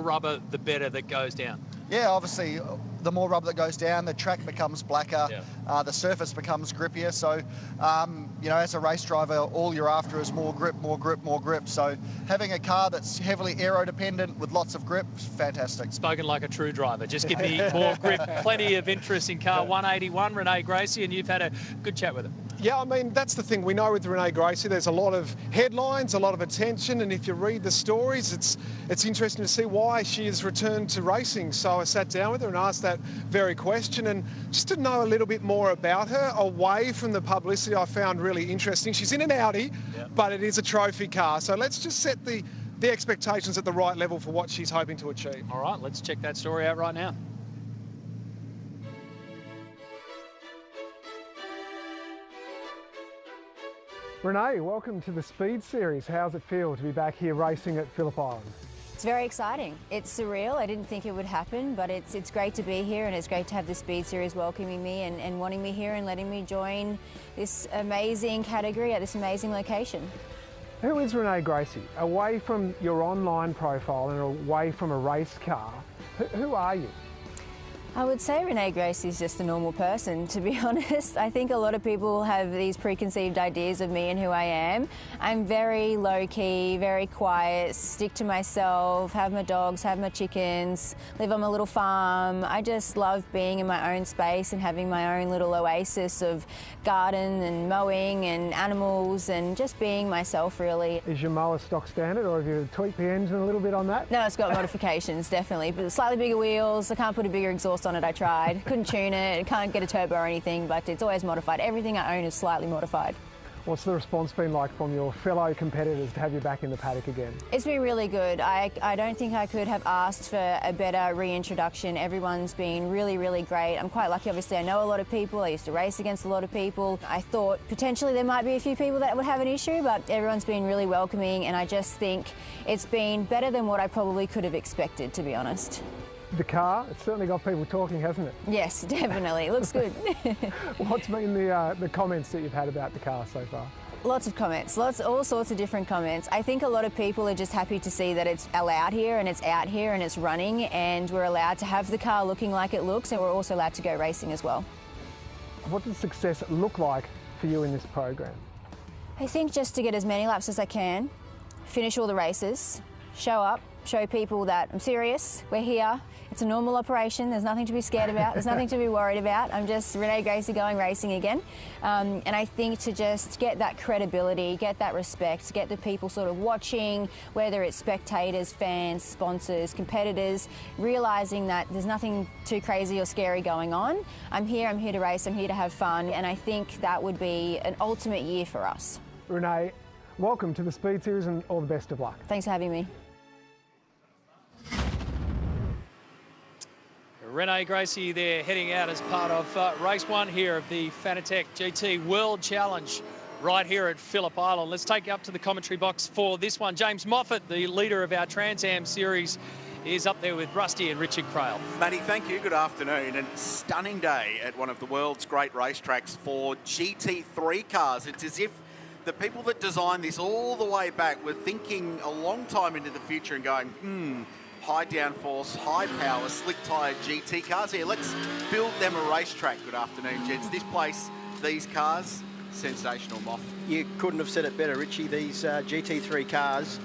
rubber, the better that goes down. Yeah, obviously, the more rubber that goes down, the track becomes blacker, the surface becomes grippier. So, you know, as a race driver, all you're after is more grip, more grip, more grip. So having a car that's heavily aero-dependent with lots of grip is fantastic. Spoken like a true driver. Just give me more grip. Plenty of interest in car 181, Renee Gracie, and you've had a good chat with her. Yeah, I mean, that's the thing. We know with Renee Gracie, there's a lot of headlines, a lot of attention, and if you read the stories, it's interesting to see why she has returned to racing. So I sat down with her and asked that very question, and just to know a little bit more about her, away from the publicity, I found really interesting. She's in an Audi, but it is a trophy car. So let's just set the expectations at the right level for what she's hoping to achieve. All right, let's check that story out right now. Renee, welcome to the Speed Series. How's it feel to be back here racing at Phillip Island? It's very exciting. It's surreal. I didn't think it would happen, but it's great to be here, and it's great to have the Speed Series welcoming me and wanting me here and letting me join this amazing category at this amazing location. Who is Renee Gracie? Away from your online profile and away from a race car, who are you? I would say Renee Gracie is just a normal person, to be honest. I think a lot of people have these preconceived ideas of me and who I am. I'm very low-key, very quiet, stick to myself, have my dogs, have my chickens, live on my little farm. I just love being in my own space and having my own little oasis of garden and mowing and animals and just being myself, really. Is your mower stock standard, or have you tweaked the engine a little bit on that? No, it's got modifications, definitely, but slightly bigger wheels. I can't put a bigger exhaust on it. I tried. Couldn't tune it. Can't get a turbo or anything, but it's always modified. Everything I own is slightly modified. What's the response been like from your fellow competitors to have you back in the paddock again? It's been really good. I don't think I could have asked for a better reintroduction. Everyone's been really, really great. I'm quite lucky, obviously. I know a lot of people. I used to race against a lot of people. I thought potentially there might be a few people that would have an issue, but everyone's been really welcoming, and I just think it's been better than what I probably could have expected, to be honest. The car, it's certainly got people talking, hasn't it? Yes, definitely. It looks good. What's been the comments that you've had about the car so far? Lots of comments, all sorts of different comments. I think a lot of people are just happy to see that it's allowed here and it's out here and it's running, and we're allowed to have the car looking like it looks, and we're also allowed to go racing as well. What does success look like for you in this program? I think just to get as many laps as I can, finish all the races, show up, show people that I'm serious, we're here, it's a normal operation, there's nothing to be scared about, there's nothing to be worried about. I'm just Renee Gracie going racing again. And I think to just get that credibility, get that respect, get the people sort of watching, whether it's spectators, fans, sponsors, competitors, realising that there's nothing too crazy or scary going on. I'm here to race, I'm here to have fun, and I think that would be an ultimate year for us. Renee, welcome to the Speed Series and all the best of luck. Thanks for having me. Renee Gracie there heading out as part of race one here of the Fanatec GT World Challenge right here at Phillip Island. Let's take you up to the commentary box for this one. James Moffat, the leader of our Trans Am series, is up there with Rusty and Richard Crail. Matty, thank you. Good afternoon. And stunning day at one of the world's great racetracks for GT3 cars. It's as if the people that designed this all the way back were thinking a long time into the future and going, high downforce, high power, slick tyre GT cars here. Let's build them a racetrack. Good afternoon, gents. This place, these cars, sensational, Moff. You couldn't have said it better, Richie. These GT3 cars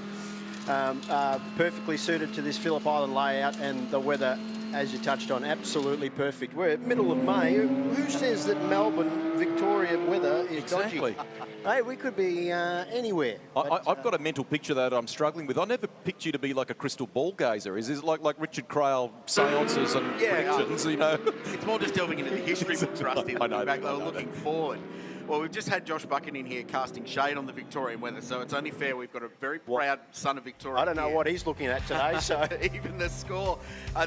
are perfectly suited to this Phillip Island layout, and the weather, as you touched on, absolutely perfect. We're middle of May. Who says that Melbourne, Victoria weather is dodgy? Hey, we could be anywhere. I've got a mental picture that I'm struggling with. I never picked you to be like a crystal ball gazer. Is this like Richard Crail seances and predictions, you know? It's more just delving into the history books, Rusty. I know. Back, they were looking forward. Well, we've just had Josh Buchan in here casting shade on the Victorian weather, so it's only fair we've got a very proud son of Victoria. I don't know what he's looking at today, so... Even the score.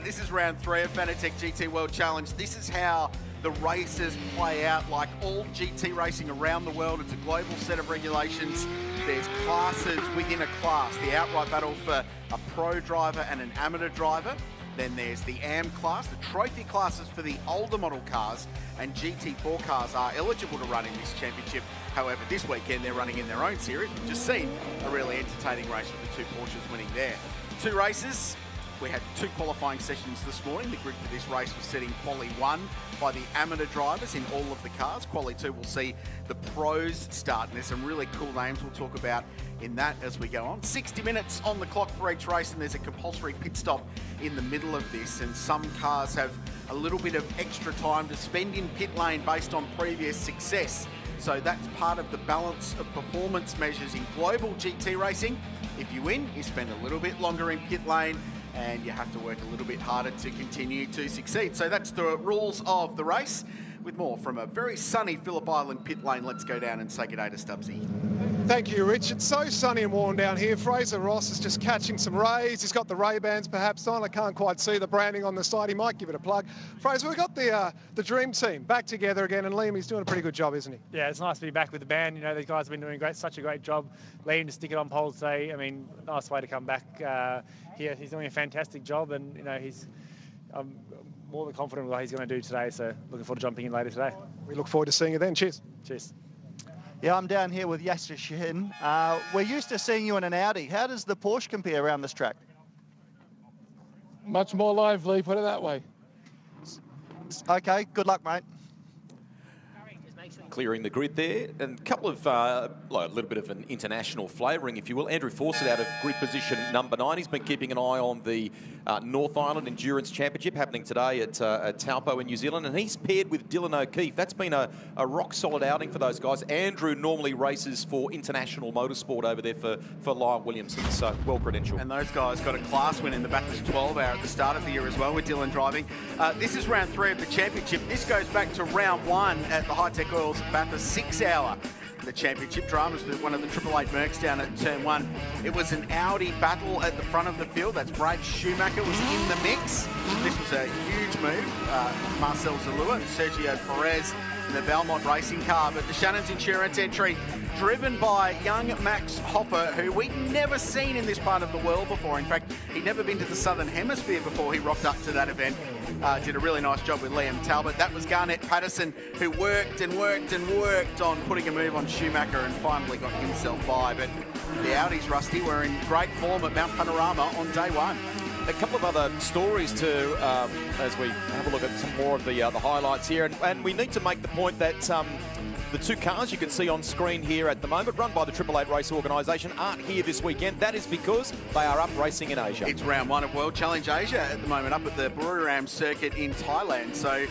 This is round 3 of Fanatec GT World Challenge. This is how the races play out. Like all GT racing around the world, it's a global set of regulations. There's classes within a class. The outright battle for a pro driver and an amateur driver. Then there's the AM class, the trophy classes for the older model cars, and GT4 cars are eligible to run in this championship. However, this weekend they're running in their own series. We've just seen a really entertaining race with the 2 Porsches winning there. 2 races, We had 2 qualifying sessions this morning. The grid for this race was set in Quali 1 by the amateur drivers in all of the cars. Quali 2 will see the pros start, and there's some really cool names we'll talk about in that as we go on. 60 minutes on the clock for each race, and there's a compulsory pit stop in the middle of this, and some cars have a little bit of extra time to spend in pit lane based on previous success. So that's part of the balance of performance measures in global GT racing. If you win, you spend a little bit longer in pit lane, and you have to work a little bit harder to continue to succeed. So that's the rules of the race. With more from a very sunny Phillip Island pit lane, let's go down and say good day to Stubbsy. Thank you, Rich. It's so sunny and warm down here. Fraser Ross is just catching some rays. He's got the Ray-Bans perhaps on. I can't quite see the branding on the side. He might give it a plug. Fraser, we've got the dream team back together again, and Liam, he's doing a pretty good job, isn't he? Yeah, it's nice to be back with the band. You know, these guys have been doing such a great job. Liam to stick it on pole today. I mean, nice way to come back here. He's doing a fantastic job, and, you know, I'm more than confident with what he's going to do today, so looking forward to jumping in later today. We look forward to seeing you then. Cheers. Cheers. Yeah, I'm down here with Yasser Shahin. We're used to seeing you in an Audi. How does the Porsche compare around this track? Much more lively, put it that way. Okay, good luck, mate. Clearing the grid there, and a couple of, a little bit of an international flavouring, if you will. Andrew Fawcett out of grid position number 9. He's been keeping an eye on the North Island Endurance Championship happening today at Taupo in New Zealand, and he's paired with Dylan O'Keefe. That's been a rock-solid outing for those guys. Andrew normally races for International Motorsport over there for Lyle Williamson, so well-credentialed. And those guys got a class win in the Bathurst 12 hour at the start of the year as well, with Dylan driving. This is round 3 of the championship. This goes back to round 1 at the High-Tech Oils Bathurst 6 hour. The championship dramas with one of the 888 Mercs down at turn 1. It was an Audi battle at the front of the field. That's Brad Schumacher was in the mix. This was a huge move. Marcel Zalua and Sergio Perez in the Valmont racing car. But the Shannon's Insurance entry, driven by young Max Hopper, who we'd never seen in this part of the world before. In fact, he'd never been to the Southern Hemisphere before he rocked up to that event. Did a really nice job with Liam Talbot. That was Garnett Patterson, who worked and worked and worked on putting a move on Schumacher and finally got himself by. But the Audis, Rusty, were in great form at Mount Panorama on day 1. A couple of other stories to, as we have a look at some more of the highlights here. And we need to make the point that the 2 cars you can see on screen here at the moment, run by the 888 Race Organisation, aren't here this weekend. That is because they are up racing in Asia. It's round 1 of World Challenge Asia at the moment, up at the Buriram circuit in Thailand. So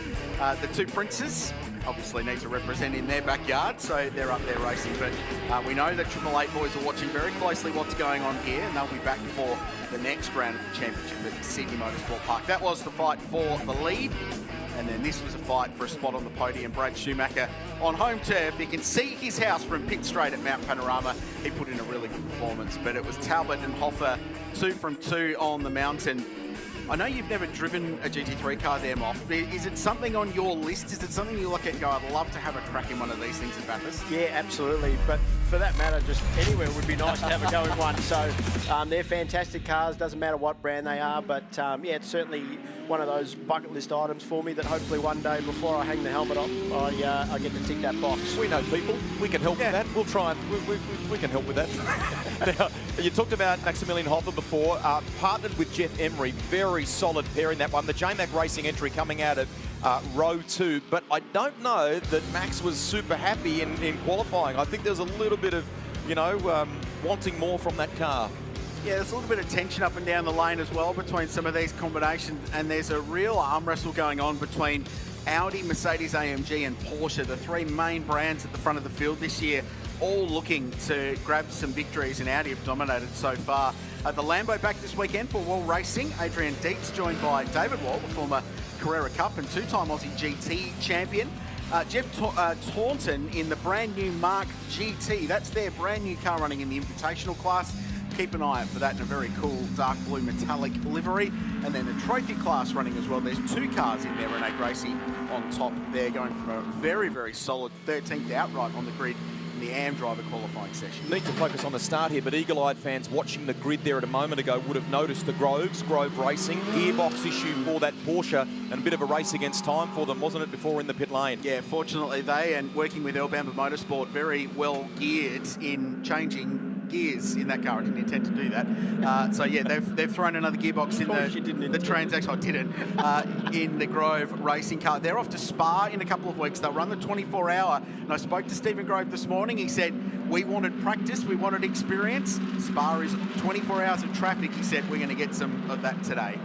the 2 princes obviously need to represent in their backyard, so they're up there racing. But we know the 888 boys are watching very closely what's going on here, and they'll be back for the next round of the championship at Sydney Motorsport Park. That was the fight for the lead. And then this was a fight for a spot on the podium. Brad Schumacher on home turf. You can see his house from pit straight at Mount Panorama. He put in a really good performance, but it was Talbot and Hoffer 2 from 2 on the mountain. I know you've never driven a GT3 car there, Moff. Is it something on your list? Is it something you look at and go, I'd love to have a crack in one of these things at Bathurst? Yeah, absolutely. But for that matter, just anywhere would be nice to have a go in one. So they're fantastic cars. Doesn't matter what brand they are. But yeah, it's certainly one of those bucket list items for me that hopefully one day before I hang the helmet off, I get to tick that box. We know people. We can help with that. We'll try and we can help with that. Now, you talked about Maximilian Hoffer before, partnered with Jeff Emery. Very solid pair in that one. The J-Mac Racing entry coming out of row 2, but I don't know that Max was super happy in qualifying. I think there's a little bit of, you know, wanting more from that car. Yeah, there's a little bit of tension up and down the lane as well between some of these combinations, and there's a real arm wrestle going on between Audi, Mercedes-AMG and Porsche, the 3 main brands at the front of the field this year, all looking to grab some victories, and Audi have dominated so far. The Lambo back this weekend for Wall Racing. Adrian Dietz joined by David Wall, the former Carrera Cup and 2-time Aussie GT champion. Jeff Taunton in the brand new Mark GT. That's their brand new car running in the Invitational class. Keep an eye out for that in a very cool dark blue metallic livery. And then the trophy class running as well. There's 2 cars in there. Renee Gracie on top there, going from a very, very solid 13th outright on the grid in the AM driver qualifying session. Need to focus on the start here, but eagle-eyed fans watching the grid there a moment ago would have noticed the Grove Racing gearbox issue for that Porsche, and a bit of a race against time for them, wasn't it, before in the pit lane? Yeah, fortunately they, and working with Elbamba Motorsport, very well geared in changing gears in that car. I didn't intend to do that. So yeah, they've thrown another gearbox in the transaction. I didn't in the Grove racing car. They're off to Spa in a couple of weeks. They'll run the 24-hour. And I spoke to Stephen Grove this morning. He said we wanted practice, we wanted experience. Spa is 24 hours of traffic. He said we're going to get some of that today.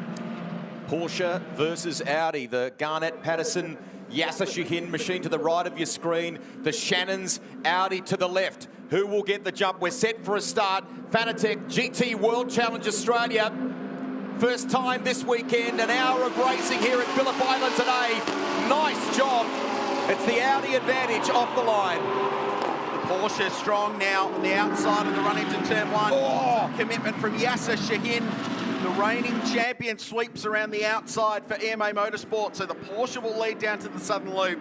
Porsche versus Audi, the Garnett Patterson Yasser Shahin machine to the right of your screen, the Shannons Audi to the left. Who will get the jump? We're set for a start. Fanatec GT World Challenge Australia. First time this weekend, an hour of racing here at Phillip Island today. Nice job. It's the Audi advantage off the line. The Porsche strong now on the outside of the run into turn one. Oh. Commitment from Yasser Shahin. The reigning champion sweeps around the outside for EMA Motorsports, so the Porsche will lead down to the southern loop.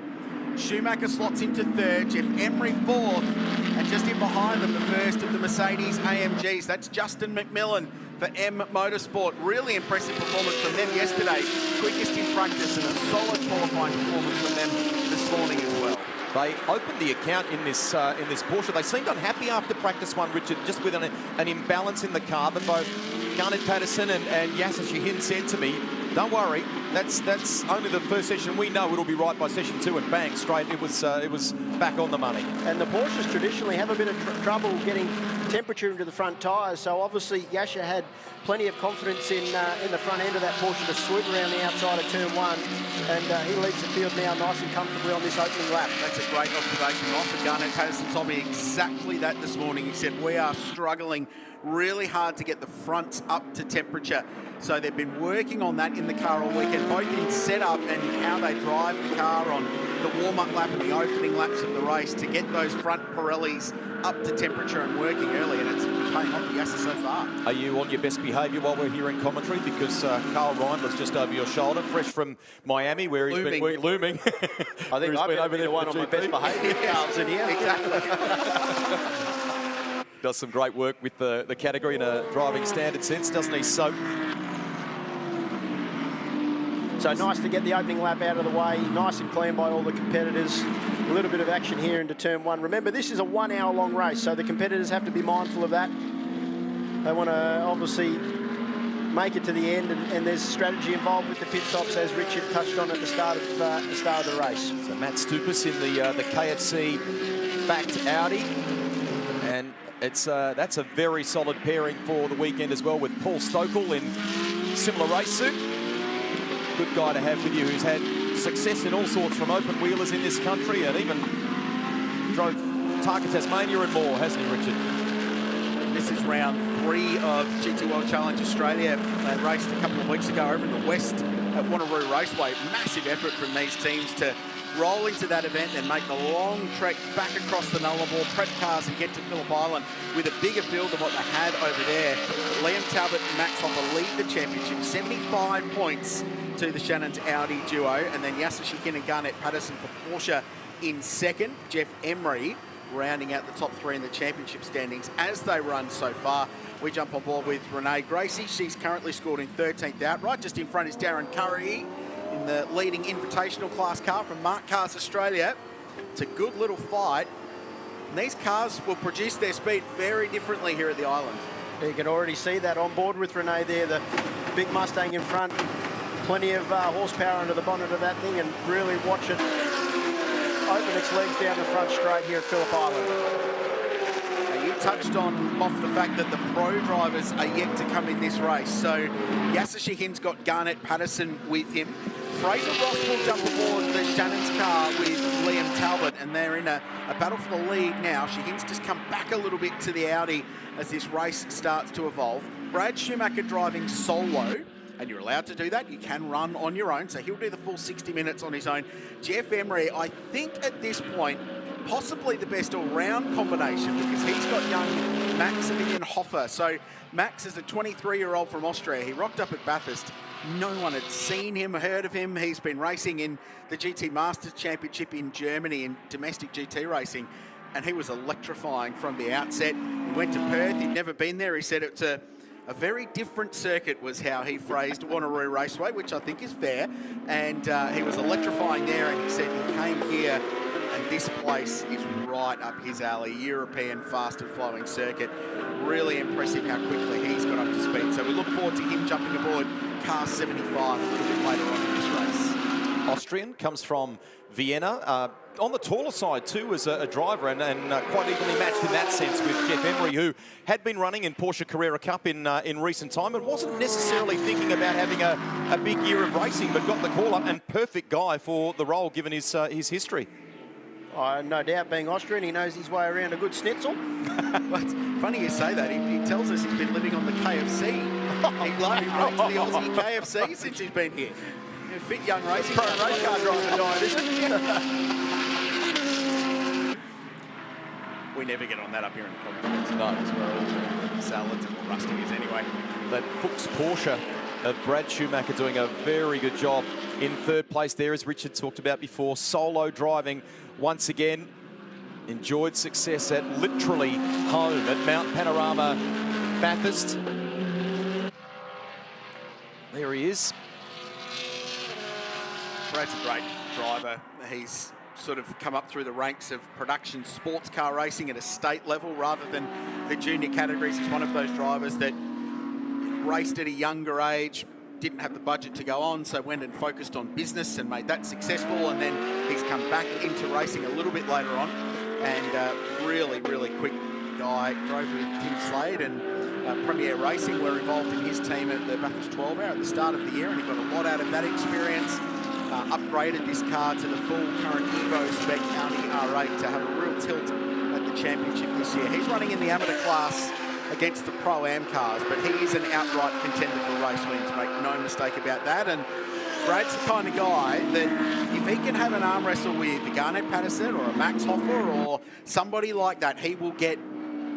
Schumacher slots into third, Jeff Emery fourth, and just in behind them, the first of the Mercedes AMGs. That's Justin McMillan for M Motorsport. Really impressive performance from them yesterday. Quickest in practice and a solid qualifying performance from them this morning as well. They opened the account in this Porsche. They seemed unhappy after practice one, Richard, just with an imbalance in the car, but both Garnett Patterson and Yasser Shahin said to me, don't worry, that's only the first session. We know it'll be right by session 2, and bang, straight, it was back on the money. And the Porsches traditionally have a bit of trouble getting temperature into the front tyres, so obviously Yasser had plenty of confidence in the front end of that Porsche to swoop around the outside of turn 1, and he leads the field now nice and comfortably on this opening lap. That's a great observation. Often Garnett Patterson told me exactly that this morning. He said, we are struggling really hard to get the fronts up to temperature. So they've been working on that in the car all weekend, both in setup and how they drive the car on the warm-up lap and the opening laps of the race to get those front Pirellis up to temperature and working early, and it's paying off for Yasser so far. Are you on your best behaviour while we're here in commentary? Because Carl Reindler's just over your shoulder, fresh from Miami, where he's been looming. I think I've been over there one on my best behaviour. Carl's in here. Exactly. Does some great work with the category in a driving standard sense, doesn't he? So nice to get the opening lap out of the way, nice and clean by all the competitors. A little bit of action here into turn 1. Remember, this is a 1 hour long race, so the competitors have to be mindful of that. They want to obviously make it to the end, and there's strategy involved with the pit stops, as Richard touched on at the start of the race. So Matt Stupas in the KFC backed Audi, and that's a very solid pairing for the weekend as well, with Paul Stokel in similar race suit. Good guy to have with you, who's had success in all sorts, from open wheelers in this country and even drove Targa Tasmania and more, hasn't he, Richard? This is round 3 of GT World Challenge Australia. They raced a couple of weeks ago over in the west at Wanneroo Raceway. Massive effort from these teams to roll into that event and make the long trek back across the Nullarbor, prep cars and get to Phillip Island with a bigger field than what they had over there. Liam Talbot and Max Hoffa lead the championship, 75 points to the Shannons Audi duo, and then Yasser Shahin and Garnett Patterson for Porsche in second. Jeff Emery rounding out the top 3 in the championship standings as they run so far. We jump on board with Renee Gracie. She's currently scored in 13th outright. Just in front is Darren Curry in the leading invitational class car from Mark Cars Australia. It's a good little fight. And these cars will produce their speed very differently here at the island. You can already see that on board with Renee there, the big Mustang in front. Plenty of horsepower under the bonnet of that thing, and really watch it open its legs down the front straight here at Phillip Island. Now, you touched on off the fact that the pro drivers are yet to come in this race. So Yasser Shahin's got Garnett Patterson with him. Fraser Ross will jump aboard the Shannon's car with Liam Talbot, and they're in a battle for the lead now. Shahin's just come back a little bit to the Audi as this race starts to evolve. Brad Schumacher driving solo, and you're allowed to do that. You can run on your own, so he'll do the full 60 minutes on his own. Jeff Emery, I think at this point, possibly the best all-round combination, because he's got young Maximilian Hoffa. So Max is a 23-year-old from Austria. He rocked up at Bathurst. No one had seen him, heard of him. He's been racing in the GT Masters Championship in Germany in domestic GT racing, and he was electrifying from the outset. He went to Perth. He'd never been there. He said it's a very different circuit, was how he phrased Wanneroo Raceway, which I think is fair. And he was electrifying there, and he said he came here and this place is right up his alley. European fast and flowing circuit. Really impressive how quickly he's got up to speed. So we look forward to him jumping aboard car 75 a little bit later on in this race. Austrian, comes from Vienna. On the taller side too as a driver, and quite evenly matched in that sense with Jeff Emery, who had been running in Porsche Carrera Cup in recent time and wasn't necessarily thinking about having a big year of racing, but got the call up, and perfect guy for the role given his history. No doubt, being Austrian, he knows his way around a good schnitzel. Well, it's funny you say that. He tells us he's been living on the KFC. He rode the Aussie KFC since he's been here. A fit young racing car driver died, isn't it? We never get on that up here in the comments. No, it's all salads and what Rusty is anyway. That Fuchs Porsche of Brad Schumacher doing a very good job in third place there, as Richard talked about before. Solo driving once again. Enjoyed success at literally home at Mount Panorama Bathurst. There he is. Brad's a great driver. He's sort of come up through the ranks of production sports car racing at a state level rather than the junior categories. He's one of those drivers that raced at a younger age, didn't have the budget to go on, so went and focused on business and made that successful, and then he's come back into racing a little bit later on, and really, really quick guy. Drove with Tim Slade and Premier Racing were involved in his team at the Bathurst 12 Hour at the start of the year, and he got a lot out of that experience. Upgraded this car to the full current Evo spec Audi R8 to have a real tilt at the championship this year. He's running in the amateur class against the Pro-Am cars, but he is an outright contender for race wins, make no mistake about that. And Brad's the kind of guy that if he can have an arm wrestle with the Garnett Patterson or a Max Hoffer or somebody like that, he will get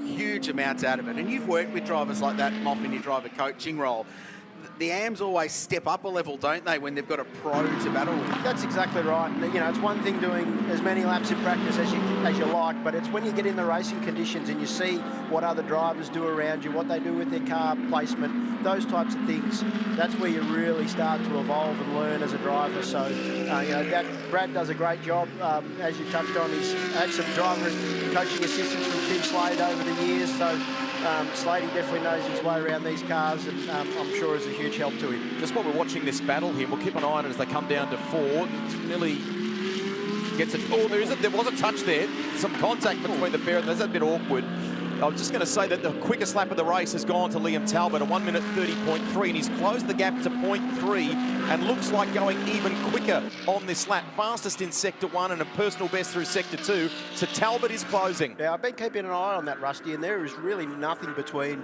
huge amounts out of it. And you've worked with drivers like that, Moff, in your driver coaching role. The AMs always step up a level, don't they, when they've got a pro to battle with? That's exactly right. You know, it's one thing doing as many laps in practice as you like, but it's when you get in the racing conditions and you see what other drivers do around you, what they do with their car placement, those types of things. That's where you really start to evolve and learn as a driver. So, you know, Brad does a great job. As you touched on, he's had some driver coaching assistance from Tim Slade over the years. So, Slade definitely knows his way around these cars, and I'm sure is a huge help to him. Just while we're watching this battle here, we'll keep an eye on it as they come down to 4. It's nearly gets it. Oh, there was a touch there. Some contact between the pair of them. That's a bit awkward. I was just going to say that the quickest lap of the race has gone to Liam Talbot, a 1:30.3, and he's closed the gap to 0.3 and looks like going even quicker on this lap. Fastest in Sector 1 and a personal best through Sector 2. So Talbot is closing. Yeah, I've been keeping an eye on that, Rusty, and there is really nothing between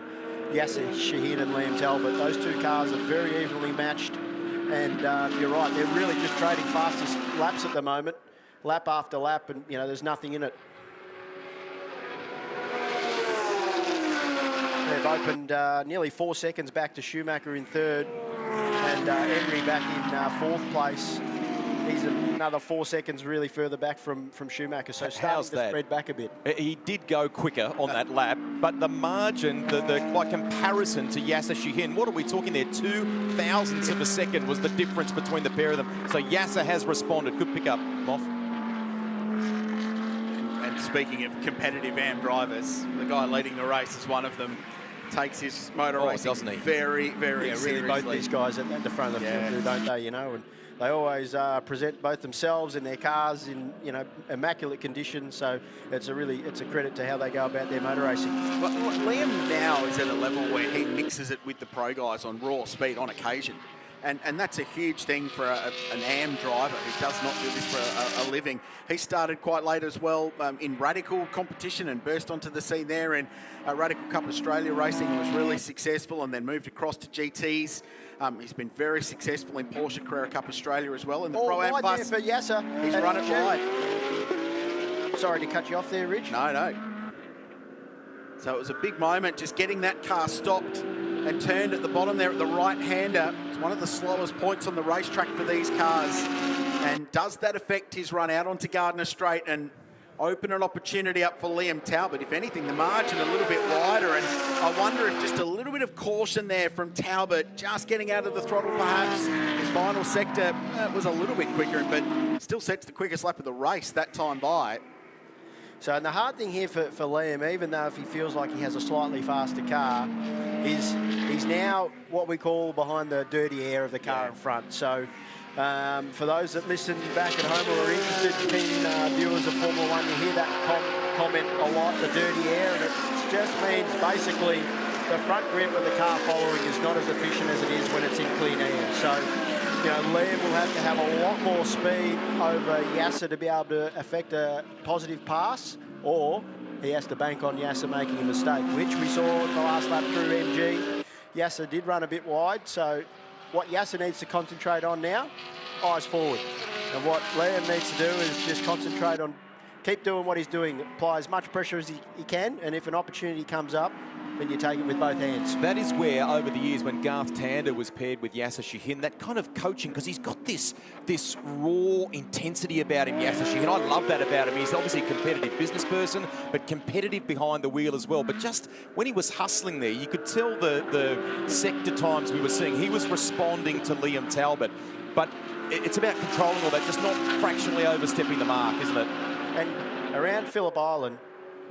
Yasser Shaheen and Liam Talbot. Those two cars are very evenly matched, and you're right, they're really just trading fastest laps at the moment, lap after lap, and you know, there's nothing in it. They've opened nearly 4 seconds back to Schumacher in third, and Emery back in fourth place. He's another 4 seconds really further back from Schumacher, so starting to spread back a bit. He did go quicker on that lap, but the margin, by comparison to Yasser Shaheen, what are we talking there? 2 thousandths of a second was the difference between the pair of them. So Yasser has responded. Good pickup, Moff. And speaking of competitive AM drivers, the guy leading the race is one of them. Takes his motor racing very, very seriously. Really, both these guys at the front of the field do, don't they? You know, and they always present both themselves and their cars in, you know, immaculate condition. So it's a credit to how they go about their motor racing. But Liam now is at a level where he mixes it with the pro guys on raw speed on occasion. And that's a huge thing for an AM driver who does not do this for a living. He started quite late as well in Radical competition and burst onto the scene there in Radical Cup Australia racing and was really successful, and then moved across to GTs. He's been very successful in Porsche Carrera Cup Australia as well in the Pro-Am class. For Yasser. He's run it wide. Sorry to cut you off there, Rich. No. So it was a big moment, just getting that car stopped and turned at the bottom there at the right-hander. It's one of the slowest points on the racetrack for these cars. And does that affect his run out onto Gardner Straight and open an opportunity up for Liam Talbot? If anything, the margin a little bit wider, and I wonder if just a little bit of caution there from Talbot, just getting out of the throttle perhaps, is his final sector was a little bit quicker, but still sets the quickest lap of the race that time by. So, and the hard thing here for Liam, even though if he feels like he has a slightly faster car, is he's now what we call behind the dirty air of the car in front. So, for those that listen back at home or are interested, keen viewers of Formula One, you hear that comment a lot, the dirty air, and it just means basically the front grip of the car following is not as efficient as it is when it's in clean air. So, you know, Liam will have to have a lot more speed over Yasser to be able to affect a positive pass, or he has to bank on Yasser making a mistake, which we saw in the last lap through MG. Yasser did run a bit wide, so what Yasser needs to concentrate on now, eyes forward. And what Liam needs to do is just concentrate on, keep doing what he's doing, apply as much pressure as he can, and if an opportunity comes up, then you take it with both hands. That is where, over the years, when Garth Tander was paired with Yasser Shahin, that kind of coaching, because he's got this raw intensity about him, Yasser Shahin. I love that about him. He's obviously a competitive business person, but competitive behind the wheel as well. But just when he was hustling there, you could tell the sector times we were seeing, he was responding to Liam Talbot. But it's about controlling all that, just not fractionally overstepping the mark, isn't it? And around Phillip Island,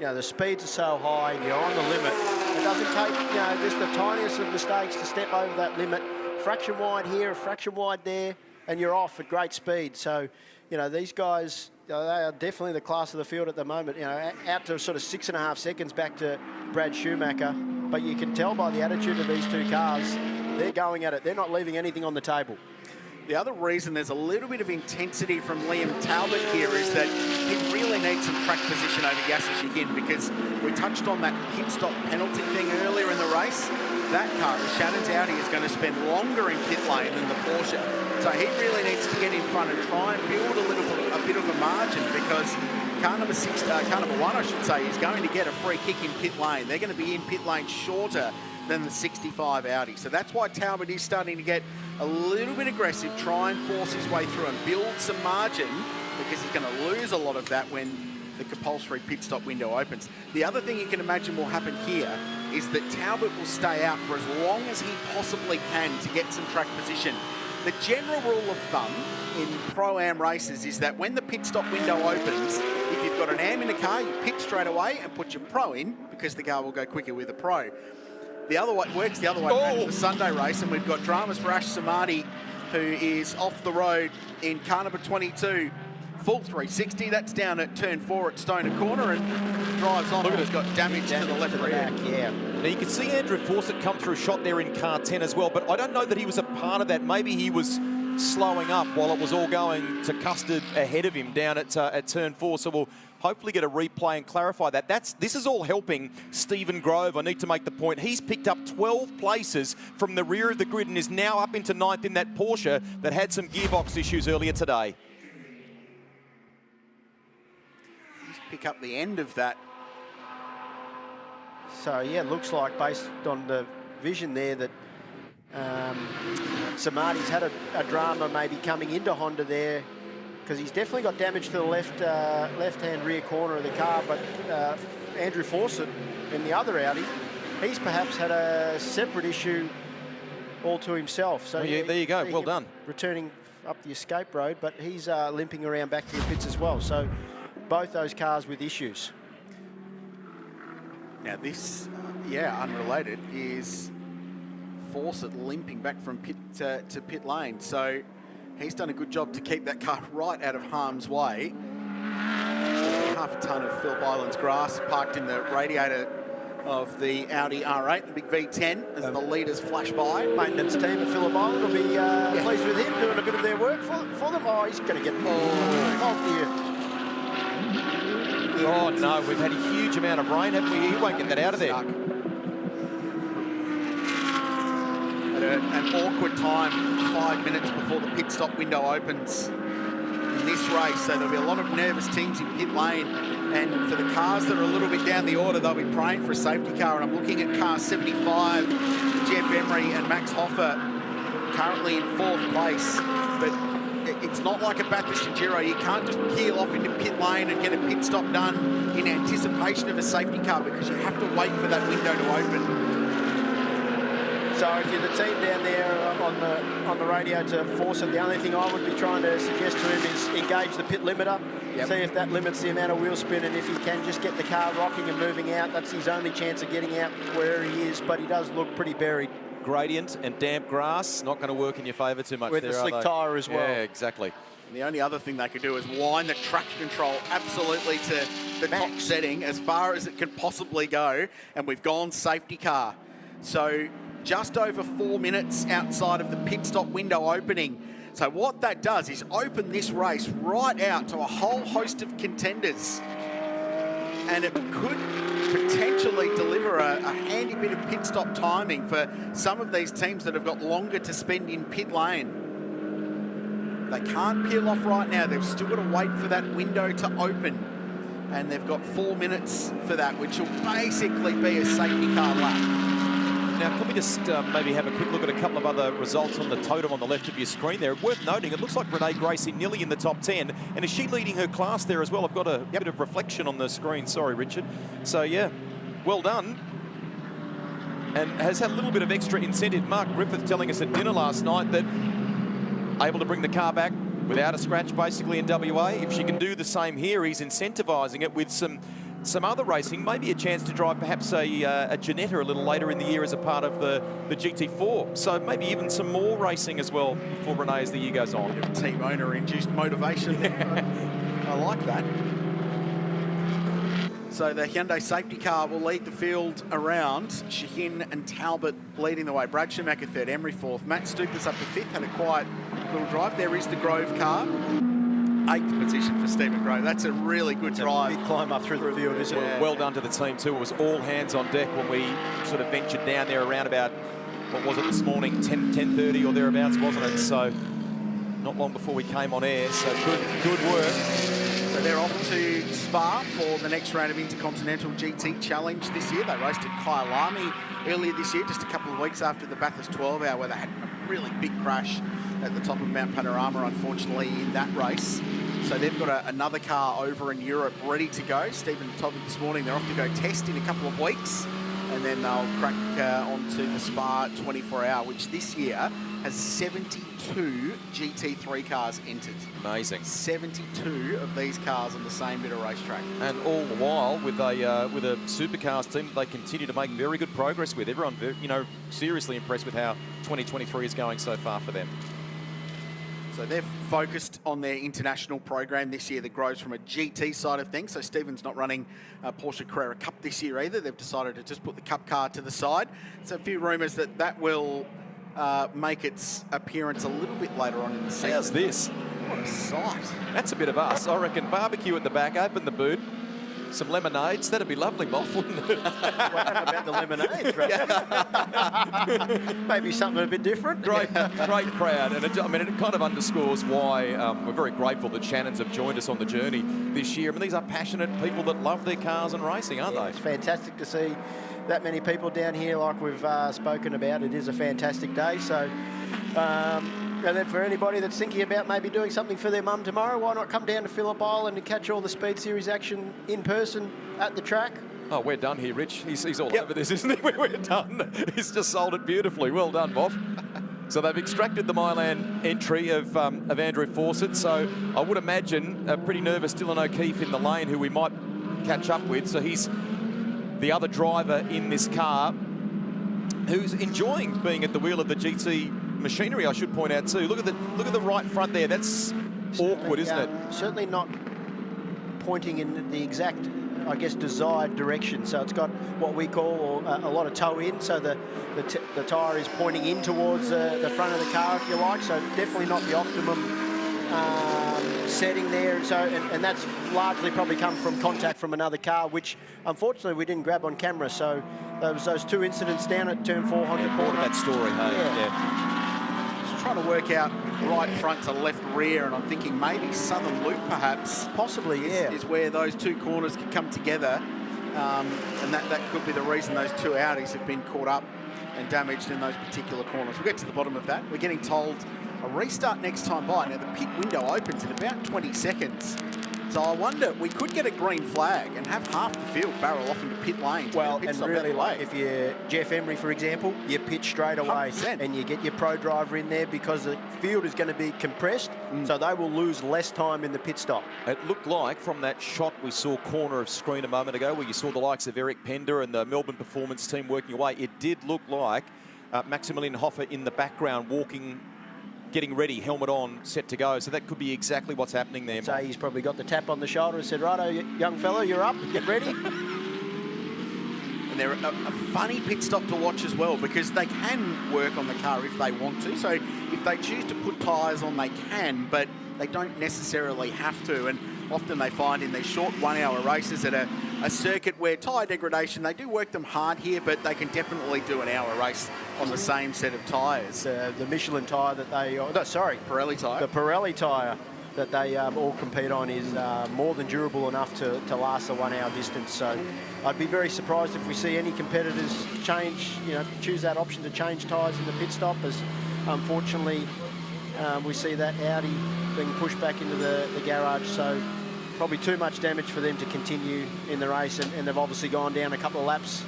you know, the speeds are so high and you're on the limit. It doesn't take, you know, just the tiniest of mistakes to step over that limit. Fraction wide here, a fraction wide there, and you're off at great speed. So, you know, these guys, you know, they are definitely the class of the field at the moment. You know, out to sort of 6.5 seconds back to Brad Schumacher. But you can tell by the attitude of these two cars, they're going at it. They're not leaving anything on the table. The other reason there's a little bit of intensity from Liam Talbot here is that he really needs some track position over Yasser Shahin, because we touched on that pit stop penalty thing earlier in the race. That car, the Shannon's Audi, is going to spend longer in pit lane than the Porsche. So he really needs to get in front and try and build a bit of a margin, because car number 1, I should say, is going to get a free kick in pit lane. They're going to be in pit lane shorter than the 65 Audi. So that's why Talbot is starting to get a little bit aggressive, try and force his way through and build some margin, because he's going to lose a lot of that when the compulsory pit stop window opens. The other thing you can imagine will happen here is that Talbot will stay out for as long as he possibly can to get some track position. The general rule of thumb in Pro-Am races is that when the pit stop window opens, if you've got an Am in a car, you pit straight away and put your Pro in, because the car will go quicker with a Pro. The other way works the other way around in the Sunday race, and we've got dramas for Ash Samadi, who is off the road in car number 22. Full 360, that's down at turn 4 at Stoner Corner, and drives on. He's got damage to the left rear. Yeah. Now you can see Andrew Fawcett come through shot there in car 10 as well, but I don't know that he was a part of that. Maybe he was slowing up while it was all going to Custard ahead of him down at turn 4. So we'll hopefully get a replay and clarify that. This is all helping Stephen Grove. I need to make the point. He's picked up 12 places from the rear of the grid and is now up into 9th in that Porsche that had some gearbox issues earlier today. Just pick up the end of that. So, yeah, it looks like, based on the vision there, that Samadi's had a drama maybe coming into Honda there, because he's definitely got damage to the left-hand rear corner of the car. But Andrew Fawcett in the other Audi, he's perhaps had a separate issue all to himself. So yeah, there you go. Well done. Returning up the escape road, but he's limping around back to the pits as well. So both those cars with issues. Now this, unrelated, is Fawcett limping back from pit to pit lane. So he's done a good job to keep that car right out of harm's way. Half a tonne of Phillip Island's grass parked in the radiator of the Audi R8, the big V10, as the leaders flash by. Maintenance team at Phillip Island will be pleased with him, doing a bit of their work for them. Oh, he's going to get Oh, no, we've had a huge amount of rain, haven't we? He won't get that out of there. At an awkward time, 5 minutes before the pit stop window opens in this race. So there'll be a lot of nervous teams in pit lane. And for the cars that are a little bit down the order, they'll be praying for a safety car. And I'm looking at car 75, Jeff Emery and Max Hoffer currently in 4th place. But it's not like a Bathurst Enduro. You can't just peel off into pit lane and get a pit stop done in anticipation of a safety car, because you have to wait for that window to open. So if you're the team down there on the radio to force it, the only thing I would be trying to suggest to him is engage the pit limiter, see if that limits the amount of wheel spin, and if he can just get the car rocking and moving out, that's his only chance of getting out where he is, but he does look pretty buried. Gradient and damp grass, not going to work in your favour too much with there, the slick tyre as well. Yeah, exactly. And the only other thing they could do is wind the traction control absolutely to the top setting as far as it can possibly go. And we've gone safety car. So just over 4 minutes outside of the pit stop window opening. So what that does is open this race right out to a whole host of contenders. And it could potentially deliver a handy bit of pit stop timing for some of these teams that have got longer to spend in pit lane. They can't peel off right now. They've still got to wait for that window to open. And they've got 4 minutes for that, which will basically be a safety car lap. Now, can we just maybe have a quick look at a couple of other results on the totem on the left of your screen there? Worth noting, it looks like Renee Gracie nearly in the top 10. And is she leading her class there as well? I've got a bit of reflection on the screen. Sorry, Richard. So, yeah, well done. And has had a little bit of extra incentive. Mark Griffith telling us at dinner last night that able to bring the car back without a scratch, basically, in WA. If she can do the same here, he's incentivising it with some other racing, maybe a chance to drive perhaps a Janetta a little later in the year as a part of the GT4. So maybe even some more racing as well for Renee as the year goes on. Team owner-induced motivation. I like that. So the Hyundai safety car will lead the field around. Shaheen and Talbot leading the way. Brad Schumacher third, Emery fourth. Matt Stupas up to fifth, had a quiet little drive. There is the Grove car. 8th position for Stephen Grove. That's a really good drive. Big climb up through the field, isn't it? Well done to the team too. It was all hands on deck when we sort of ventured down there around about, what was it this morning, 10:30 or thereabouts, wasn't it? So not long before we came on air. So good work. So they're off to Spa for the next round of Intercontinental GT Challenge this year. They raced at Kyalami earlier this year, just a couple of weeks after the Bathurst 12 Hour, where they had a really big crash at the top of Mount Panorama, unfortunately, in that race. So they've got another car over in Europe ready to go. Stephen told me this morning they're off to go test in a couple of weeks, and then they'll crack onto the Spa 24 Hour, which this year has 72 GT3 cars entered. Amazing. 72 of these cars on the same bit of racetrack. And all the while with a supercars team that they continue to make very good progress with. Everyone, you know, seriously impressed with how 2023 is going so far for them. So they're focused on their international program this year that grows from a GT side of things. So Stephen's not running Porsche Carrera Cup this year either. They've decided to just put the Cup car to the side. So a few rumours that will make its appearance a little bit later on in the season. How's this? What a sight. That's a bit of us. I reckon barbecue at the back, open the boot, some lemonades. That'd be lovely, Moff, wouldn't it? What about the lemonades, right? Maybe something a bit different. Great crowd. And it kind of underscores why we're very grateful that Shannons have joined us on the journey this year. I mean, these are passionate people that love their cars and racing, aren't they? It's fantastic to see that many people down here like we've spoken about. It is a fantastic day. So, and then for anybody that's thinking about maybe doing something for their mum tomorrow, why not come down to Phillip Island and catch all the Speed Series action in person at the track? Oh, we're done here, Rich. He's all over this, isn't he? We're done. He's just sold it beautifully. Well done, Bob. So they've extracted the Milan entry of Andrew Fawcett. So I would imagine a pretty nervous Dylan O'Keefe in the lane, who we might catch up with. So he's the other driver in this car who's enjoying being at the wheel of the GT machinery, I should point out too. Look at the right front there. That's awkward, isn't it? Certainly not pointing in the exact, I guess, desired direction. So it's got what we call a lot of toe in. So the tyre is pointing in towards the front of the car, if you like. So definitely not the optimum setting there. So and that's largely probably come from contact from another car, which unfortunately we didn't grab on camera. So there was those two incidents down at turn 4 Honda Corner. That story, hey? Yeah. Trying to work out right front to left rear, and I'm thinking maybe Southern Loop perhaps possibly is where those two corners could come together, and that could be the reason those two Audis have been caught up and damaged in those particular corners. We'll get to the bottom of that. We're getting told a restart next time by. Now the pit window opens in about 20 seconds, So I wonder, we could get a green flag and have half the field barrel off into pit lane. Well, and really, like, if you're Jeff Emery, for example, you pitch straight away 100%. and you get your pro driver in there because the field is going to be compressed, so they will lose less time in the pit stop. It looked like from that shot we saw corner of screen a moment ago where you saw the likes of Eric Pender and the Melbourne Performance team working away, it did look like Maximilian Hoffer in the background walking, getting ready, helmet on, set to go. So that could be exactly what's happening there. So he's probably got the tap on the shoulder and said, righto, young fella, you're up, get ready. And they're a funny pit stop to watch as well, because they can work on the car if they want to. So if they choose to put tyres on, they can, but they don't necessarily have to. And often they find in these short 1 hour races at a circuit where tyre degradation, they do work them hard here, but they can definitely do an hour race on the same set of tyres. The Michelin tyre that they, Pirelli tyre. The Pirelli tyre that they all compete on is more than durable enough to last a 1 hour distance. So I'd be very surprised if we see any competitors choose that option to change tyres in the pit stop, as unfortunately we see that Audi being pushed back into the garage. So probably too much damage for them to continue in the race, and they've obviously gone down a couple of laps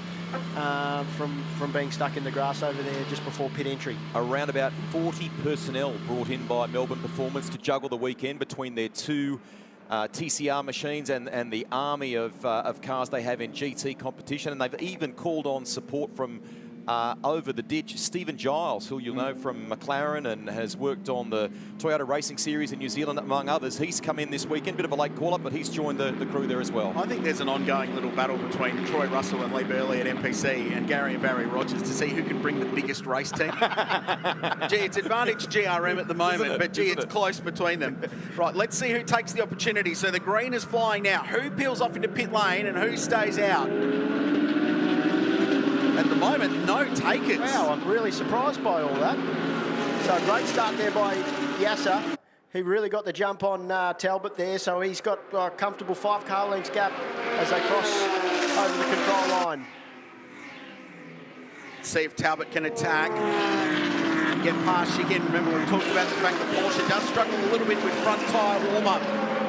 from being stuck in the grass over there just before pit entry. Around about 40 personnel brought in by Melbourne Performance to juggle the weekend between their two TCR machines and the army of cars they have in GT competition. And they've even called on support from over the ditch, Stephen Giles, who you'll know from McLaren and has worked on the Toyota Racing Series in New Zealand, among others. He's come in this weekend, bit of a late call-up, but he's joined the crew there as well. I think there's an ongoing little battle between Troy Russell and Lee Burley at MPC and Gary and Barry Rogers to see who can bring the biggest race team. Gee, it's advantage GRM at the moment, but gee, it's close between them. Right, let's see who takes the opportunity. So the green is flying now. Who peels off into pit lane and who stays out? At the moment, no takers. Wow, I'm really surprised by all that. So a great start there by Yasser. He really got the jump on Talbot there, so he's got a comfortable 5 car lengths gap as they cross over the control line. See if Talbot can attack and get past Shigen. Remember, we talked about the fact that Porsche does struggle a little bit with front tyre warm-up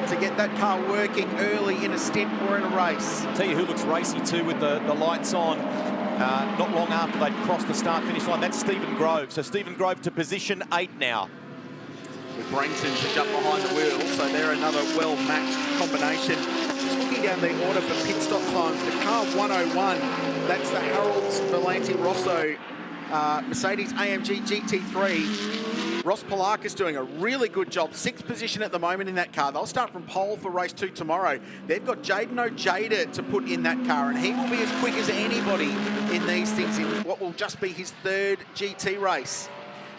to get that car working early in a stint or in a race. I'll tell you who looks racy too with the lights on. Not long after they'd crossed the start-finish line, that's Stephen Grove. So Stephen Grove to position 8 now. With Brenton to jump behind the wheel, so they're another well-matched combination. Just looking down the order for pit stop times, the car 101, that's the Harold's Volante Rosso Mercedes AMG GT3. Ross Polakis doing a really good job. 6th position at the moment in that car. They'll start from pole for race 2 tomorrow. They've got Jaden Ojeda to put in that car, and he will be as quick as anybody in these things in what will just be his 3rd GT race.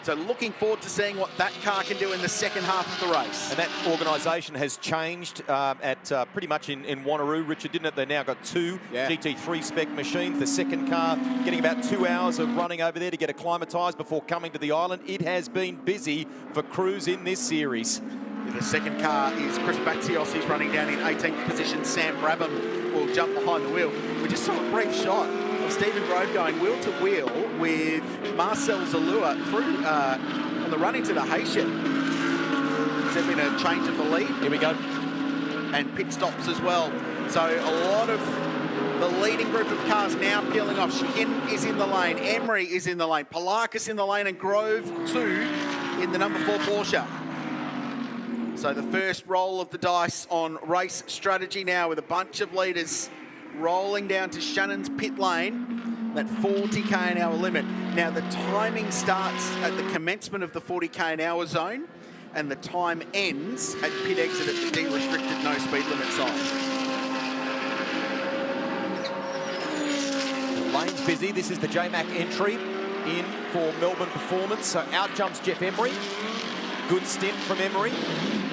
So looking forward to seeing what that car can do in the second half of the race. And that organisation has changed at pretty much in Wanneroo, Richard, didn't it? They've now got 2 GT3 spec machines. The second car getting about 2 hours of running over there to get acclimatised before coming to the island. It has been busy for crews in this series. The second car is Chris Batsios. He's running down in 18th position. Sam Brabham will jump behind the wheel. We just saw a brief shot of Stephen Grove going wheel to wheel with Marcel Zalua through on the run into the hay shed. Has there been a change of the lead? Here we go. And pit stops as well. So a lot of the leading group of cars now peeling off. Shihin is in the lane, Emery is in the lane, Polakis in the lane, and Grove 2 in the number 4 Porsche. So the first roll of the dice on race strategy now, with a bunch of leaders rolling down to Shannon's pit lane, that 40 k/h limit. Now the timing starts at the commencement of the 40 k/h zone, and the time ends at pit exit at the de-restricted no speed limit sign. The lane's busy. This is the J-Mac entry in for Melbourne Performance. So out jumps Jeff Emery. Good stint from Emery.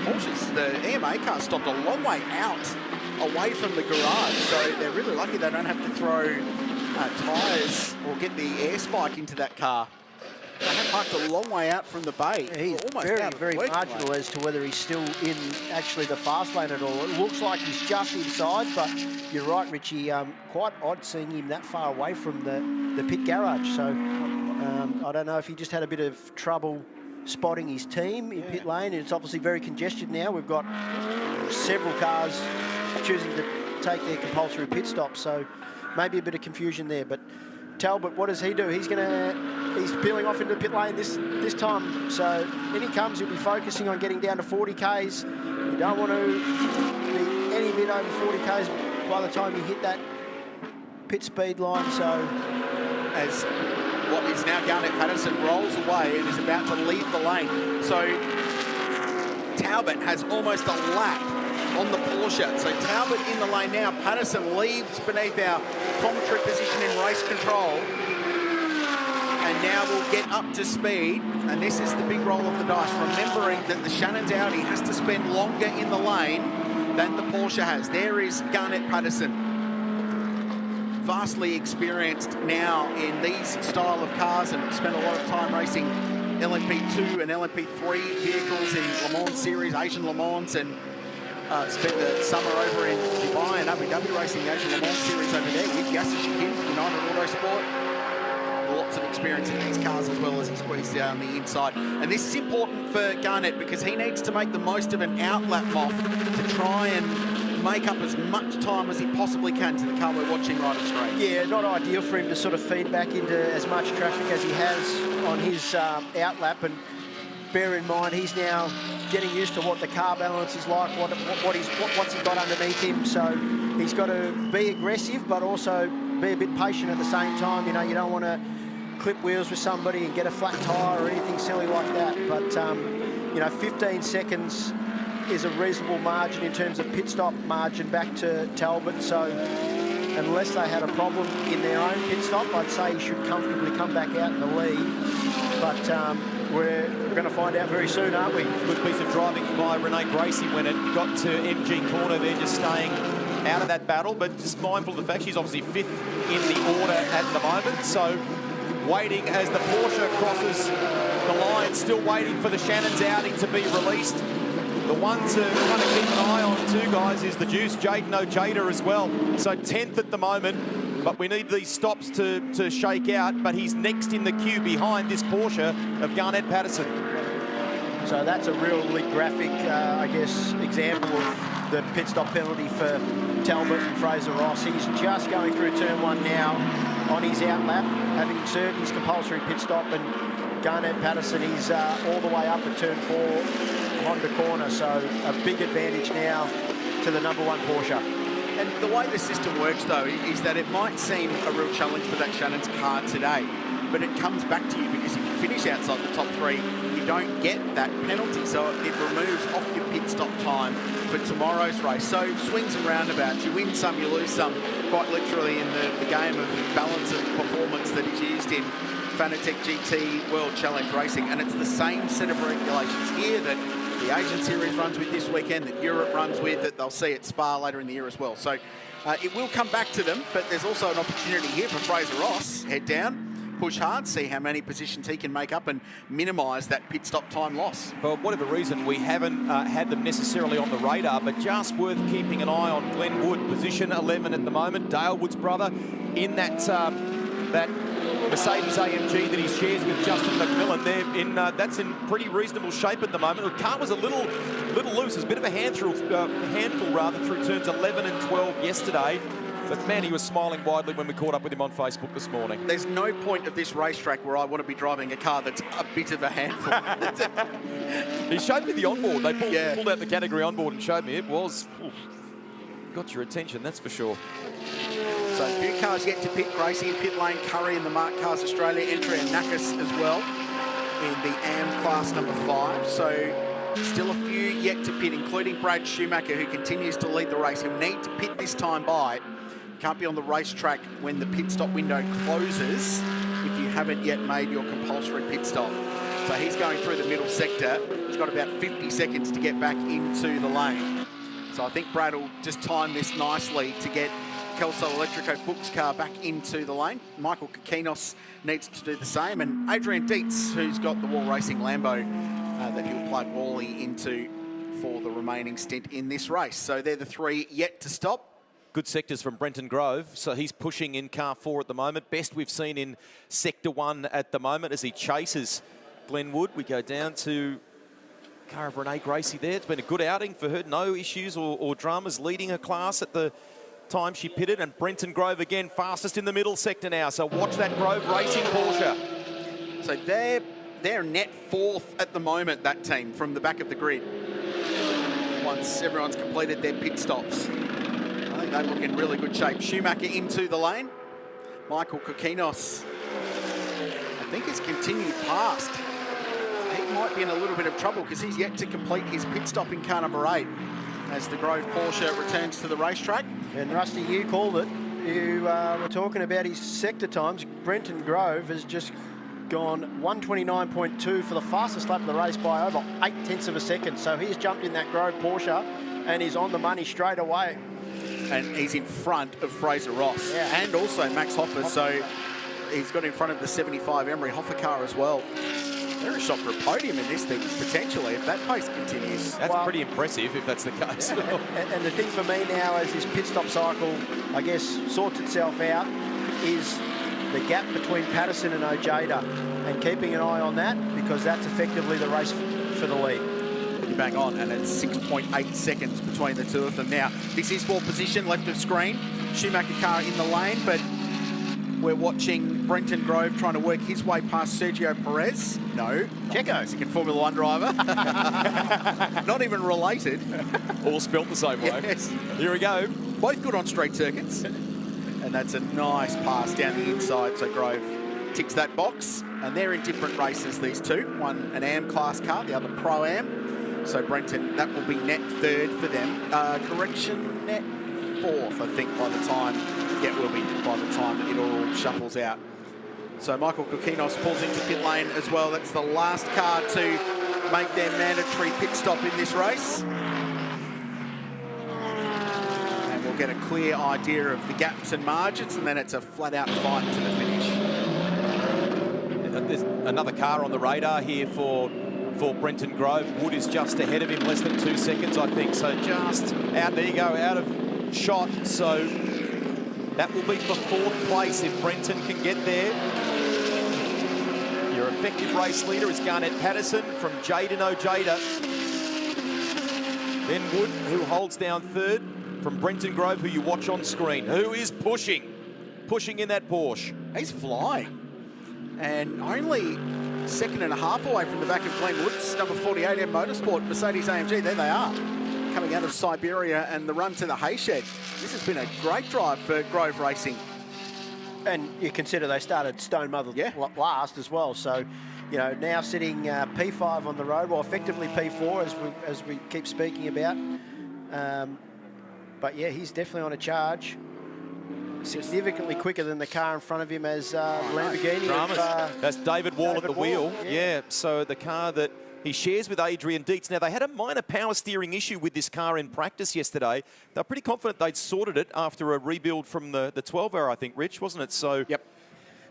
Porsche's, the EMA car stopped a long way out, away from the garage, so they're really lucky they don't have to throw tyres or get the air spike into that car. They have parked a long way out from the bay. He's almost very marginal as to whether he's still in actually the fast lane at all. It looks like he's just inside, but you're right, Richie. Quite odd seeing him that far away from the pit garage. So I don't know if he just had a bit of trouble spotting his team in pit lane. It's obviously very congested now. We've got several cars choosing to take their compulsory pit stop, so maybe a bit of confusion there. But Talbot, what does he do? He's peeling off into the pit lane this time. So in he comes, he'll be focusing on getting down to 40 Ks. You don't want to be any bit over 40 Ks by the time you hit that pit speed line. So as what is now Garnet Patterson rolls away and is about to leave the lane. So Talbot has almost a lap on the Porsche. So Talbot in the lane now. Patterson leaves beneath our commentary position in race control. And now we'll get up to speed. And this is the big roll of the dice, remembering that the Shannon's Audi has to spend longer in the lane than the Porsche has. There is Garnet Patterson. Vastly experienced now in these style of cars and spent a lot of time racing LMP2 and LMP3 vehicles in Le Mans Series, Asian Le Mans, and spent the summer over in Dubai and Abu Dhabi racing the Asian Le Mans Series over there with Yasser Shahin, United Autosport. Lots of experience in these cars as well as he squeezed down the inside. And this is important for Garnet because he needs to make the most of an outlap off to try and make up as much time as he possibly can to the car we're watching right at straight. Yeah, not ideal for him to sort of feed back into as much traffic as he has on his outlap. And bear in mind, he's now getting used to what the car balance is like, what's he got underneath him. So he's got to be aggressive, but also be a bit patient at the same time. You know, you don't want to clip wheels with somebody and get a flat tyre or anything silly like that. But, you know, 15 seconds is a reasonable margin in terms of pit stop margin back to Talbot. So unless they had a problem in their own pit stop, I'd say he should comfortably come back out in the lead. But we're going to find out very soon, aren't we? Good piece of driving by Renee Gracie when it got to MG corner. They're just staying out of that battle, but just mindful of the fact she's obviously 5th in the order at the moment. So waiting as the Porsche crosses the line, still waiting for the Shannon's Audi to be released. The one to kind of keep an eye on too, guys, is the Juice, Jaden Ojeda as well. So 10th at the moment, but we need these stops to shake out, but he's next in the queue behind this Porsche of Garnet Patterson. So that's a really graphic, I guess, example of the pit stop penalty for Talbot and Fraser Ross. He's just going through turn 1 now on his outlap, having served his compulsory pit stop, and Garnet Patterson is all the way up at turn 4 Honda corner, so a big advantage now to the #1 Porsche. And the way the system works, though, is that it might seem a real challenge for that Shannon's car today, but it comes back to you because if you finish outside the top 3, you don't get that penalty, so it removes off your pit stop time for tomorrow's race. So swings and roundabouts, you win some, you lose some, quite literally in the game of balance of performance that is used in Fanatec GT World Challenge Racing, and it's the same set of regulations here that the Asian Series runs with this weekend, that Europe runs with, that they'll see at Spa later in the year as well. So it will come back to them, but there's also an opportunity here for Fraser Ross. Head down, push hard, see how many positions he can make up and minimise that pit stop time loss. For whatever reason, we haven't had them necessarily on the radar, but just worth keeping an eye on. Glenn Wood, position 11 at the moment. Dale Wood's brother in that Mercedes AMG that he shares with Justin McMillan. That's in pretty reasonable shape at the moment. The car was a little loose. It's a bit of a handful through turns 11 and 12 yesterday. But man, he was smiling widely when we caught up with him on Facebook this morning. There's no point of this racetrack where I want to be driving a car that's a bit of a handful. He showed me the onboard. They pulled out the category onboard and showed me. It was... got your attention, that's for sure. So a few cars yet to pit. Gracie in pit lane, Curry in the Mark Cars Australia entry, and Nakas as well in the AM class number 5. So still a few yet to pit, including Brad Schumacher, who continues to lead the race. He'll need to pit this time by. Can't be on the racetrack when the pit stop window closes if you haven't yet made your compulsory pit stop. So he's going through the middle sector. He's got about 50 seconds to get back into the lane. So I think Brad will just time this nicely to get Kelso Electrico Fuchs car back into the lane. Michael Kakinos needs to do the same. And Adrian Dietz, who's got the Wall Racing Lambo that he'll plug Wally into for the remaining stint in this race. So they're the 3 yet to stop. Good sectors from Brenton Grove, so he's pushing in car 4 at the moment. Best we've seen in sector 1 at the moment as he chases Glenwood. We go down to car of Renee Gracie there. It's been a good outing for her. No issues or dramas, leading her class at the time she pitted. And Brenton Grove again, fastest in the middle sector now. So watch that Grove Racing Porsche. So they're net 4th at the moment, that team, from the back of the grid. Once everyone's completed their pit stops. I think they look in really good shape. Schumacher into the lane. Michael Kokinos, I think, has continued past. He might be in a little bit of trouble because he's yet to complete his pit stop in car number 8 as the Grove Porsche returns to the racetrack. And Rusty, you called it. You were talking about his sector times. Brenton Grove has just gone 129.2 for the fastest lap of the race by over 0.8 of a second. So he's jumped in that Grove Porsche and he's on the money straight away. And he's in front of Fraser Ross and also Max Hoffa. So he's got in front of the 75 Emery Hoffa car as well. They're a shot for a podium in this thing, potentially, if that pace continues. That's pretty impressive, if that's the case. And the thing for me now, as this pit stop cycle, I guess, sorts itself out, is the gap between Patterson and Ojeda, and keeping an eye on that, because that's effectively the race for the lead. You bang on, and it's 6.8 seconds between the two of them. Now, this is for position, left of screen. Schumacher car in the lane, but we're watching Brenton Grove trying to work his way past Sergio Perez. No. Checo. Second Formula One driver. Not even related. All spelt the same way. Yes. Here we go. Both good on straight circuits. And that's a nice pass down the inside. So Grove ticks that box. And they're in different races, these two. One an AM class car, the other Pro-Am. So Brenton, that will be net 3rd for them. Correction, net 4th, I think, by the time. Yeah, will be by the time it all shuffles out. So Michael Kokinos pulls into pit lane as well. That's the last car to make their mandatory pit stop in this race. And we'll get a clear idea of the gaps and margins, and then it's a flat-out fight to the finish. There's another car on the radar here for Brenton Grove. Wood is just ahead of him, less than 2 seconds, I think. So just out, there you go, out of shot. So that will be for 4th place if Brenton can get there. Your effective race leader is Garnett Patterson from Jaden Ojeda. Then Wood, who holds down 3rd from Brenton Grove, who you watch on screen, who is pushing in that Porsche. He's flying. And only 2.5 away from the back of Glenwood's number 48 M Motorsport, Mercedes AMG. There they are, coming out of Siberia and the run to the Hayshed. This has been a great drive for Grove Racing. And you consider they started Stone Mother last as well. So, you know, now sitting P5 on the road, well, effectively P4 as we keep speaking about. But yeah, he's definitely on a charge. Significantly quicker than the car in front of him as Lamborghini. That's David Wall at the wheel. Yeah, so the car that he shares with Adrian Dietz. Now, they had a minor power steering issue with this car in practice yesterday. They're pretty confident they'd sorted it after a rebuild from the 12-hour, I think, Rich, wasn't it? So, yep.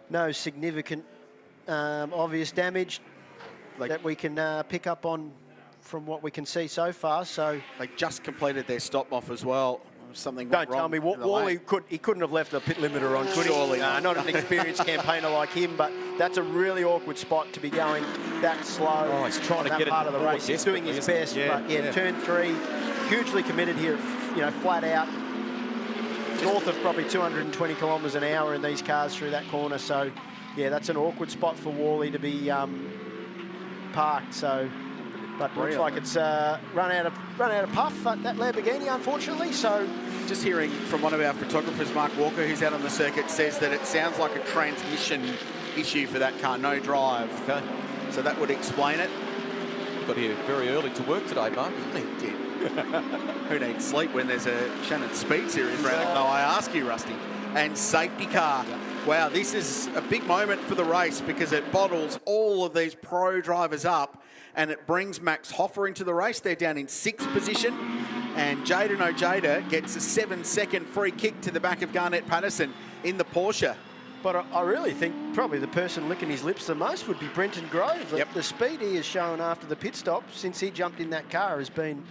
No significant obvious damage that we can pick up on from what we can see so far. So they just completed their stop-off as well. Something Don't tell me Wally couldn't have left the pit limiter on, could he? Surely. Not an experienced campaigner like him, but that's a really awkward spot to be going that slow. Oh, he's trying to that get it part of the race. He's doing his best, but yeah, turn 3, hugely committed here, you know, flat out. North of probably 220 kilometres an hour in these cars through that corner. So, yeah, that's an awkward spot for Wally to be parked. So. But looks like it's run out of puff, that Lamborghini, unfortunately. So, just hearing from one of our photographers, Mark Walker, who's out on the circuit, says that it sounds like a transmission issue for that car, no drive. Okay. So that would explain it. Got here very early to work today, Mark. He did. Who needs sleep when there's a Shannon Speed Series round? No, I ask you, Rusty. And safety car. Wow, this is a big moment for the race because it bottles all of these pro drivers up. And it brings Max Hoffa into the race. They're down in 6th position. And Jaden Ojeda gets a 7-second free kick to the back of Garnett Patterson in the Porsche. But I really think probably the person licking his lips the most would be Brenton Grove. Yep. The speed he has shown after the pit stop since he jumped in that car has been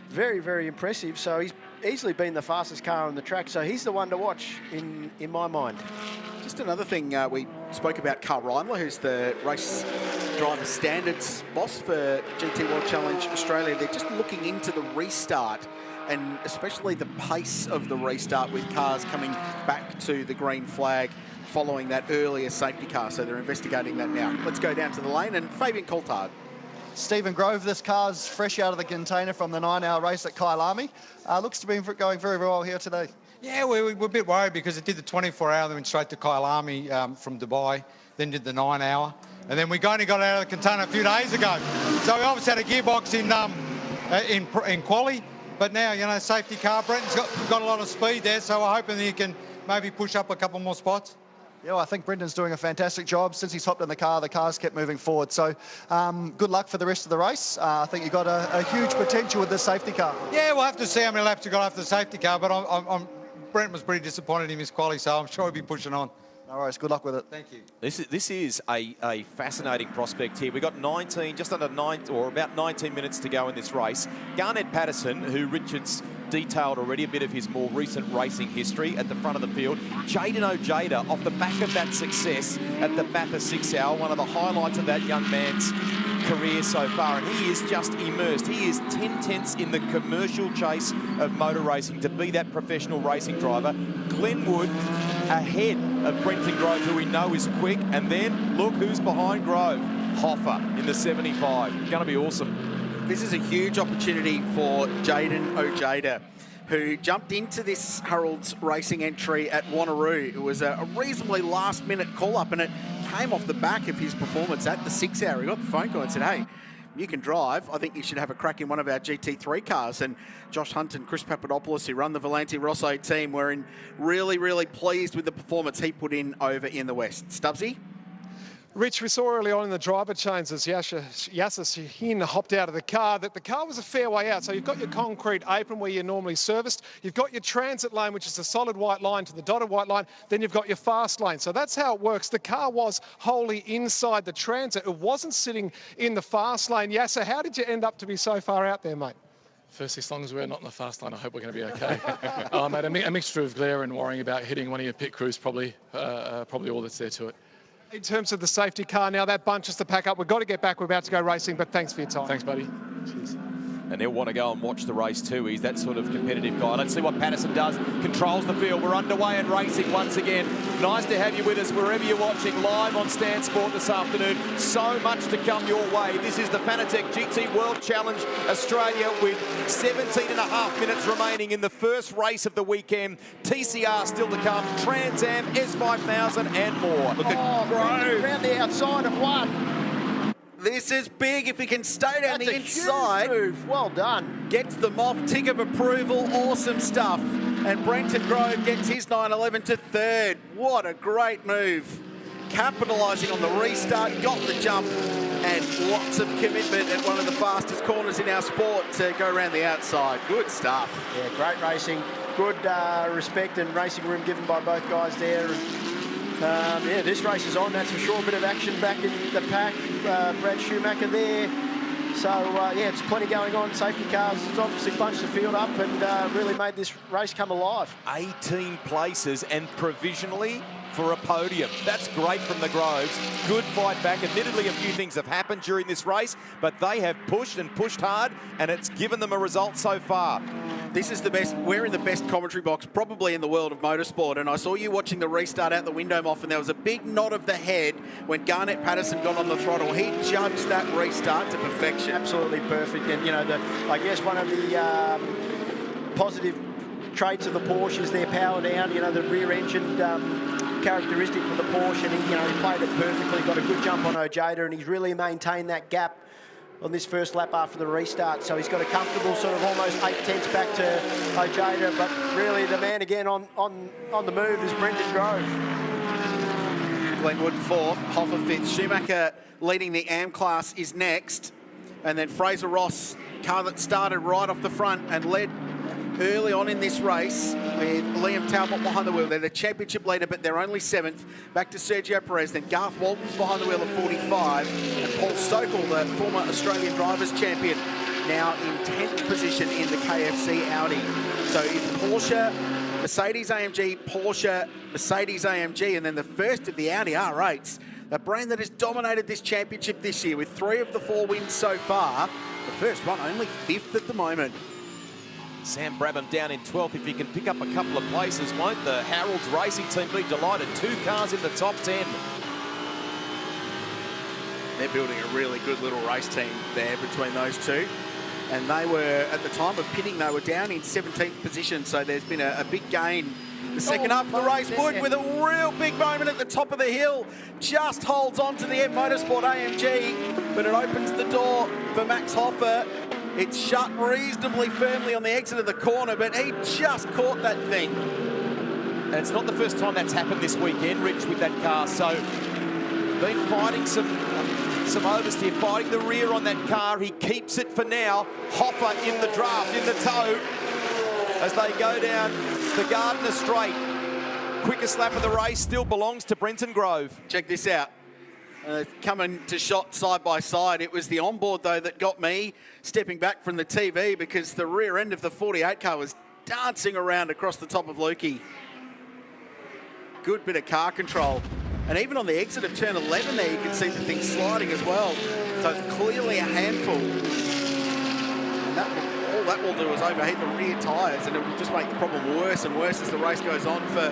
very, very impressive. So he's easily been the fastest car on the track. So he's the one to watch in my mind. Just another thing, we spoke about Carl Reindler, who's the race driver standards boss for GT World Challenge Australia. They're just looking into the restart, and especially the pace of the restart with cars coming back to the green flag following that earlier safety car. So they're investigating that now. Let's go down to the lane, and Fabian Coulthard. Stephen Grove, this car's fresh out of the container from the 9-hour race at Kyalami. Looks to be going very, very well here today. Yeah, we're a bit worried because it did the 24-hour, then went straight to Kyalami from Dubai, then did the 9-hour. And then we only got out of the container a few days ago. So we obviously had a gearbox in quali, but now, you know, safety car. Brenton's got a lot of speed there, so we're hoping that he can maybe push up a couple more spots. Yeah, well, I think Brendan's doing a fantastic job. Since he's hopped in the car's kept moving forward. So good luck for the rest of the race. I think you've got a huge potential with this safety car. Yeah, we'll have to see how many laps you got after the safety car, but Brenton was pretty disappointed in his quali, so I'm sure he'll be pushing on. No worries, good luck with it. Thank you. This is a fascinating prospect here. We've got just under 9 or about 19 minutes to go in this race. Garnett Patterson, who Richard's detailed already a bit of his more recent racing history at the front of the field. Jayden Ojeda, off the back of that success at the Bathurst 6-hour, one of the highlights of that young man's career so far, and he is just immersed. He is 10/10ths in the commercial chase of motor racing to be that professional racing driver. Glenwood ahead of Brenton Grove, who we know is quick, and then look who's behind Grove. Hoffer in the 75. Going to be awesome. This is a huge opportunity for Jayden Ojeda, who jumped into this Harold's racing entry at Wanneroo. It was a reasonably last-minute call-up, and it came off the back of his performance at the 6-hour. He got the phone call and said, hey, you can drive. I think you should have a crack in one of our GT3 cars. And Josh Hunt and Chris Papadopoulos, who run the Valenti Rosso team, were really, really pleased with the performance he put in over in the West. Stubbsy? Rich, we saw early on in the driver chains as Yasser Shahin hopped out of the car that the car was a fair way out. So you've got your concrete apron where you're normally serviced. You've got your transit lane, which is the solid white line to the dotted white line. Then you've got your fast lane. So that's how it works. The car was wholly inside the transit. It wasn't sitting in the fast lane. Yasser, how did you end up to be so far out there, mate? Firstly, as long as we're not in the fast lane, I hope we're going to be okay. Mate, a mixture of glare and worrying about hitting one of your pit crews, probably all that's there to it. In terms of the safety car, now that bunch us to pack up. We've got to get back. We're about to go racing, but thanks for your time. Thanks, buddy. Cheers. And he'll want to go and watch the race too. He's that sort of competitive guy. Let's see what Patterson does. Controls the field. We're underway and racing once again. Nice to have you with us wherever you're watching live on Stan Sport this afternoon. So much to come your way. This is the Fanatec GT World Challenge Australia with 17.5 minutes remaining in the first race of the weekend. TCR still to come. Trans Am, S5000 and more. Look at Grove. Around the outside of one. This is big if he can stay down the inside. Huge move. Well done. Gets them off, tick of approval, awesome stuff. And Brenton Grove gets his 911 to third. What a great move. Capitalising on the restart, got the jump, and lots of commitment at one of the fastest corners in our sport to go around the outside. Good stuff. Yeah, great racing. Good respect and racing room given by both guys there. Yeah, this race is on, that's for sure. A bit of action back in the pack. Brad Schumacher there. So, yeah, it's plenty going on. Safety cars has obviously bunched the field up and really made this race come alive. 18 places and provisionally for a podium. That's great from the Groves. Good fight back. Admittedly, a few things have happened during this race, but they have pushed and pushed hard, and it's given them a result so far. This is the best. We're in the best commentary box probably in the world of motorsport, and I saw you watching the restart out the window, Moff, and there was a big nod of the head when Garnett Patterson got on the throttle. He judged that restart to perfection. Absolutely perfect. And, you know, I guess one of the positive traits of the Porsche is their power down, you know, the rear-engined characteristic for the Porsche, and he played it perfectly, got a good jump on Ojeda, and he's really maintained that gap on this first lap after the restart. So he's got a comfortable sort of almost 8/10 back to Ojeda, but really the man again on the move is Brenton Grove. Glenwood fourth, Hoffer fifth, Schumacher leading the AM class is next, and then Fraser Ross, car that started right off the front and led early on in this race with Liam Talbot behind the wheel. They're the championship leader, but they're only 7th. Back to Sergio Perez, then Garth Walton's behind the wheel at 45, and Paul Stokell, the former Australian Drivers' Champion, now in 10th position in the KFC Audi. So it's Porsche, Mercedes-AMG, Porsche, Mercedes-AMG, and then the first of the Audi R8s. a brand that has dominated this championship this year with 3 of the 4 wins so far. The first one only 5th at the moment. Sam Brabham down in 12th. If he can pick up a couple of places, won't the Harold's Racing team be delighted? 2 cars in the top 10. They're building a really good little race team there between those two. And they were, at the time of pitting, they were down in 17th position. So there's been a big gain. The second half of the race, Wood with a real big moment at the top of the hill. Just holds on to the M Motorsport AMG, but it opens the door for Max Hoffer. It's shut reasonably firmly on the exit of the corner, but he just caught that thing. And it's not the first time that's happened this weekend, Rich, with that car. So been fighting some oversteer, fighting the rear on that car. He keeps it for now. Hoffer in the draft, in the tow, as they go down the Gardner Straight. Quickest lap of the race still belongs to Brenton Grove. Check this out. Coming to shot side by side. It was the onboard, though, that got me stepping back from the TV because the rear end of the 48 car was dancing around across the top of Lukey. Good bit of car control. And even on the exit of turn 11 there, you can see the thing sliding as well. So it's clearly a handful. And all that will do is overheat the rear tyres, and it will just make the problem worse and worse as the race goes on for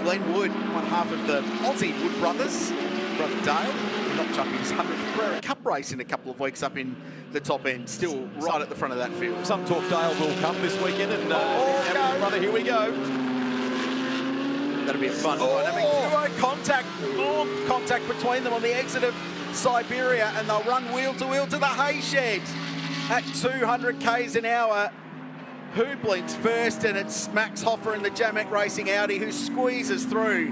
Glenn Wood, one half of the Aussie Wood brothers. Brother Dale knocked up his 100th Carrera Cup race in a couple of weeks up in the top end, still right at the front of that field. Some talk Dale will come this weekend, and brother, here we go. That'll be a fun dynamic duo contact. Contact between them on the exit of Siberia, and they'll run wheel to the hay shed at 200 k's an hour. Who blinks first? And it's Max Hoffer in the Jamek Racing Audi who squeezes through.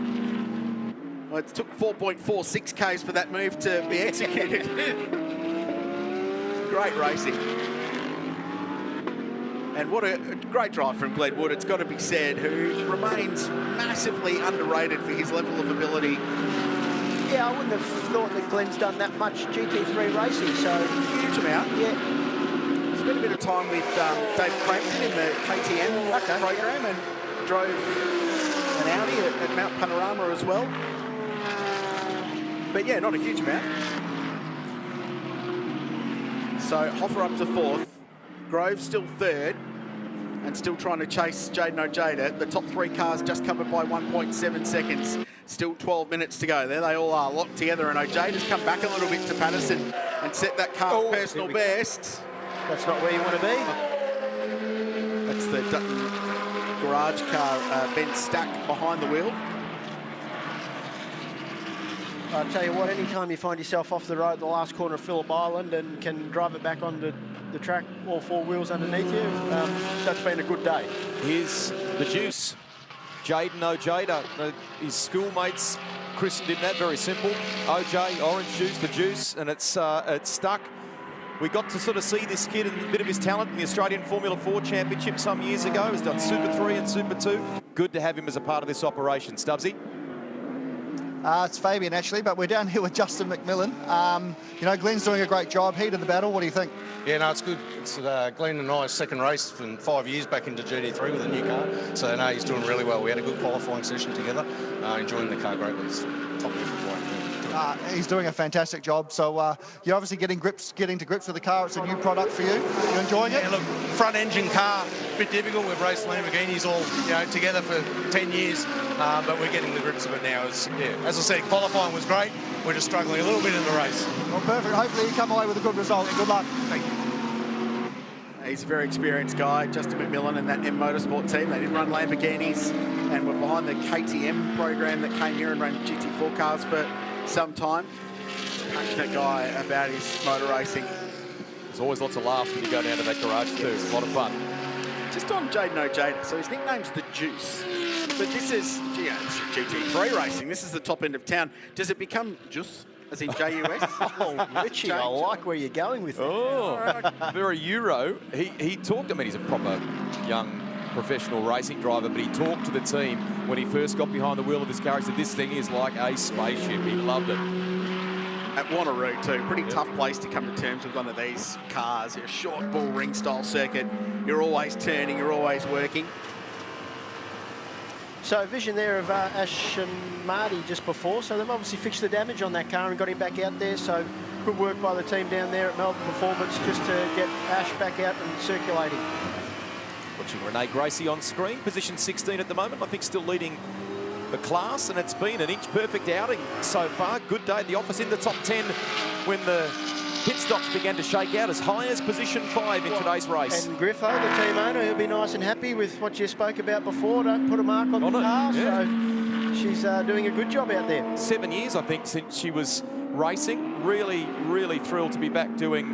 Well, it took 4.46 k's for that move to be executed. Great racing. And what a great drive from Glenn Wood, it's got to be said, who remains massively underrated for his level of ability. Yeah, I wouldn't have thought that Glenn's done that much GT3 racing, so... Huge amount. Yeah. Spent a bit of time with Dave Crampton in the KTM program and drove an Audi at Mount Panorama as well. But yeah, not a huge amount. So Hoffer up to 4th. Grove still 3rd and still trying to chase Jaden Ojeda. The top 3 cars just covered by 1.7 seconds. Still 12 minutes to go. There they all are locked together, and Ojeda's come back a little bit to Patterson and set that car's personal best. That's not where you want to be. That's the Dutton garage car, Ben Stack behind the wheel. I'll tell you what, anytime you find yourself off the road at the last corner of Phillip Island and can drive it back onto the track, all 4 wheels underneath you, that's been a good day. Here's the juice. Jaden Ojeda, his schoolmates christened him that, very simple. OJ, orange juice, the juice, and it's stuck. We got to sort of see this kid and a bit of his talent in the Australian Formula 4 Championship some years ago. He's done Super 3 and Super 2. Good to have him as a part of this operation. Stubbsy? It's Fabian, actually, but we're down here with Justin McMillan. You know, Glenn's doing a great job. Heat of the battle. What do you think? Yeah, no, it's good. It's Glenn and I's second race in 5 years back into GT3 with a new car. So, no, he's doing really well. We had a good qualifying session together. Enjoying the car greatly. It's top he's doing a fantastic job. So you're obviously getting to grips with the car. It's a new product for you. You enjoying it? Yeah, look, front engine car, a bit difficult. We've raced Lamborghinis all together for 10 years, but we're getting the grips of it now. As I said, qualifying was great. We're just struggling a little bit in the race. Well, perfect. Hopefully you come away with a good result. Good luck. Thank you. He's a very experienced guy, Justin McMillan and that M Motorsport team. They didn't run Lamborghinis and were behind the KTM program that came here and ran GT4 cars for some time. Passionate guy about his motor racing. There's always lots of laughs when you go down to that garage too. It's a lot of fun. Just on Jaden Ojeda, so his nickname's the Juice. But this is, it's GT3 racing. This is the top end of town. Does it become Juice, as in J-U-S? Oh, Richie, I like where you're going with that. Oh, very Euro. He talked, I mean, he's a proper young professional racing driver, but he talked to the team when he first got behind the wheel of his car. He said, this thing is like a spaceship. He loved it. At Wanneroo too, pretty tough place to come to terms with one of these cars. A short bull ring style circuit. You're always turning, you're always working. So vision there of Ash and Marty just before. So they've obviously fixed the damage on that car and got him back out there. So good work by the team down there at Melbourne Performance just to get Ash back out and circulating. Watching Renee Gracie on screen, position 16 at the moment. I think still leading the class, and it's been an inch-perfect outing so far. Good day at the office in the top 10 when the pit stops began to shake out as high as position 5 in today's race. And Griffo, the team owner, he'll be nice and happy with what you spoke about before. Don't put a mark on the car. Yeah. So she's doing a good job out there. 7 years, I think, since she was racing. Really, really thrilled to be back doing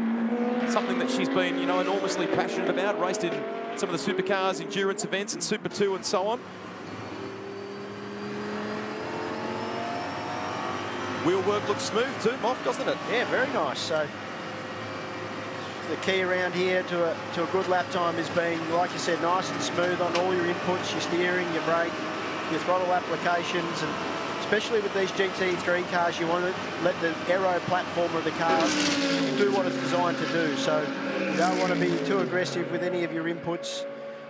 something that she's been, you know, enormously passionate about. Raced in some of the supercars, endurance events, and Super 2 and so on. Wheel work looks smooth too, Moff, doesn't it? Yeah, very nice. So the key around here to a good lap time has been, like you said, nice and smooth on all your inputs, your steering, your brake, your throttle applications, and especially with these GT3 cars, you want to let the aero platform of the car do what it's designed to do. So you don't want to be too aggressive with any of your inputs.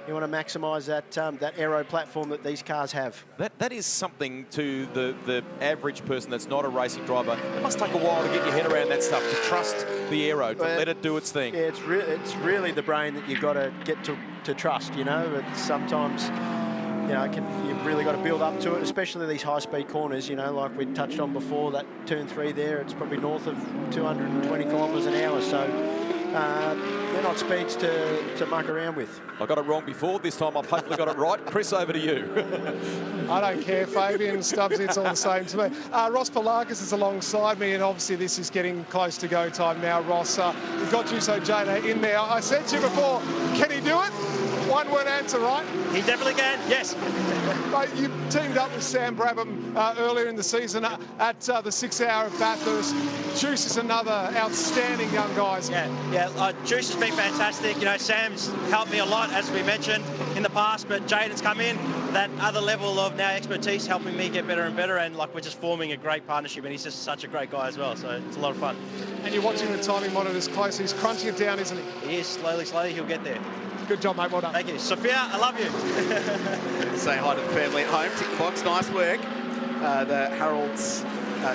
You want to maximise that aero platform that these cars have. That is something to the average person that's not a racing driver. It must take a while to get your head around that stuff, to trust the aero, to let it do its thing. Yeah, it's really the brain that you've got to get to trust, you know. It's sometimes, you know, you've really got to build up to it, especially these high-speed corners, you know, like we touched on before, that turn 3 there, it's probably north of 220 kilometres an hour, so they're not speeds to muck around with. I got it wrong before. This time I've hopefully got it right. Chris, over to you. I don't care, Fabian, Stubbsy, it's all the same to me. Ross Palakis is alongside me, and obviously this is getting close to go time now, Ross. We've got Juso Jada in there. I said to you before, can he do it? One-word answer, right? He definitely can, yes. Mate, you teamed up with Sam Brabham earlier in the season at the 6 Hour of Bathurst. Juice is another outstanding young guy. Yeah. Juice has been fantastic. You know, Sam's helped me a lot, as we mentioned in the past, but Jaden's come in, that other level of now expertise, helping me get better and better, and like we're just forming a great partnership, and he's just such a great guy as well, so it's a lot of fun. And you're watching the timing monitors closely. He's crunching it down, isn't he? He is, slowly, he'll get there. Good job, mate. Well done. Thank you. Sophia, I love you. Say hi to the family at home. Tick the box. Nice work. The Harold's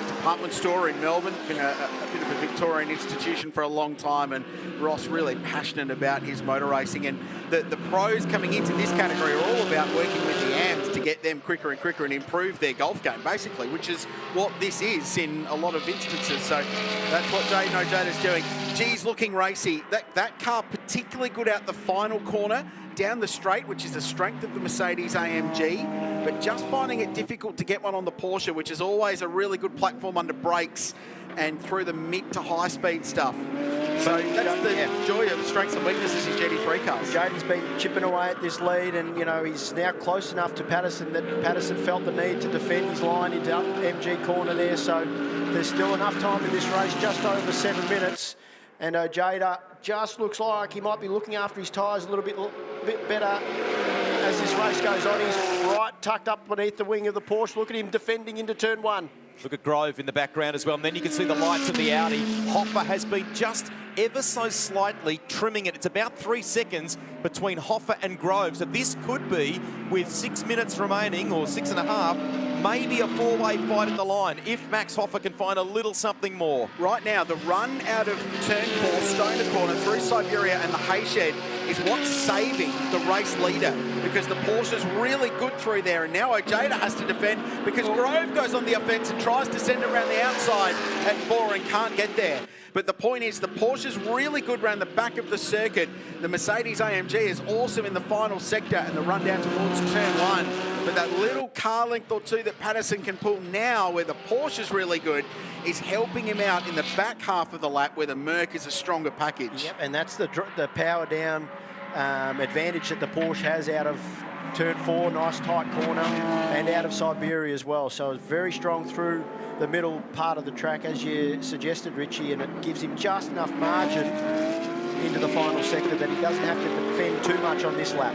department store in Melbourne, been a bit of a Victorian institution for a long time, and Ross really passionate about his motor racing, and the pros coming into this category are all about working with the AMs to get them quicker and quicker and improve their golf game, basically, which is what this is in a lot of instances. So that's what Jaden Ojada's doing. Geez, looking racy. That car particularly good out the final corner, down the straight, which is the strength of the Mercedes AMG, but just finding it difficult to get one on the Porsche, which is always a really good platform under brakes and through the mid to high speed stuff. So that's the joy of strengths and weaknesses in GT3 cars. Jaden's been chipping away at this lead, and you know, he's now close enough to Patterson that Patterson felt the need to defend his line into MG corner there, so there's still enough time in this race, just over 7 minutes. And Ojeda just looks like he might be looking after his tyres a little bit better as this race goes on. He's right tucked up beneath the wing of the Porsche. Look at him defending into turn 1. Look at Grove in the background as well, and then you can see the lights of the Audi. Hoffa has been just ever so slightly trimming it. It's about 3 seconds between Hoffa and Grove, so this could be, with 6 minutes remaining, or 6.5, maybe a 4-way fight in the line if Max Hoffa can find a little something more. Right now, the run out of turn 4, Stoner Corner, through Siberia and the Hayshed is what's saving the race leader, because the Porsche's really good through there, and now Ojeda has to defend because Grove goes on the offense and tries to send it around the outside at 4 and can't get there. But the point is, the Porsche's really good around the back of the circuit. The Mercedes AMG is awesome in the final sector and the run down towards turn 1. But that little car length or two that Patterson can pull now, where the Porsche's really good, is helping him out in the back half of the lap where the Merc is a stronger package. Yep, and that's the power down advantage that the Porsche has out of turn 4, nice tight corner, and out of Siberia as well. So it's very strong through the middle part of the track, as you suggested, Richie, and it gives him just enough margin into the final sector that he doesn't have to defend too much on this lap.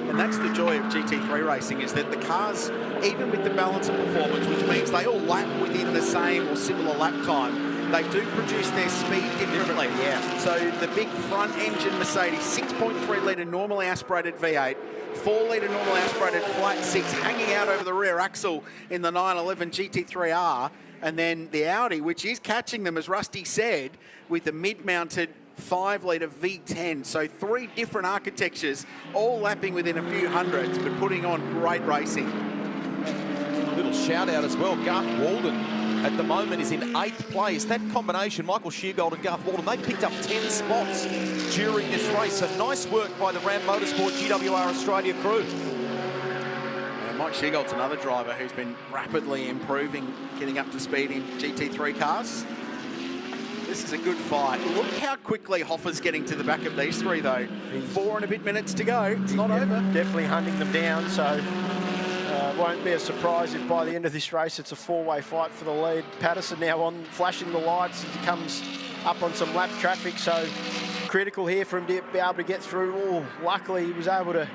And that's the joy of GT3 racing, is that the cars, even with the balance of performance, which means they all lap within the same or similar lap time, they do produce their speed differently. Yeah. So the big front engine Mercedes, 6.3 litre normally aspirated V8, 4 litre normally aspirated flat six hanging out over the rear axle in the 911 GT3R, and then the Audi, which is catching them, as Rusty said, with the mid-mounted 5 litre V10. So 3 different architectures, all lapping within a few hundreds, but putting on great racing. A little shout out as well. Garth Walden at the moment is in 8th place. That combination, Michael Sheargold and Garth Walden, they picked up 10 spots during this race. So nice work by the Ram Motorsport GWR Australia crew. Mike Sheargold's another driver who's been rapidly improving, getting up to speed in GT3 cars. This is a good fight. Look how quickly Hoffa's getting to the back of these three, though. 4 and a bit minutes to go. It's not over. Definitely hunting them down, so won't be a surprise if by the end of this race it's a 4-way fight for the lead. Patterson now on, flashing the lights as he comes up on some lap traffic, so critical here for him to be able to get through. Oh, luckily he was able to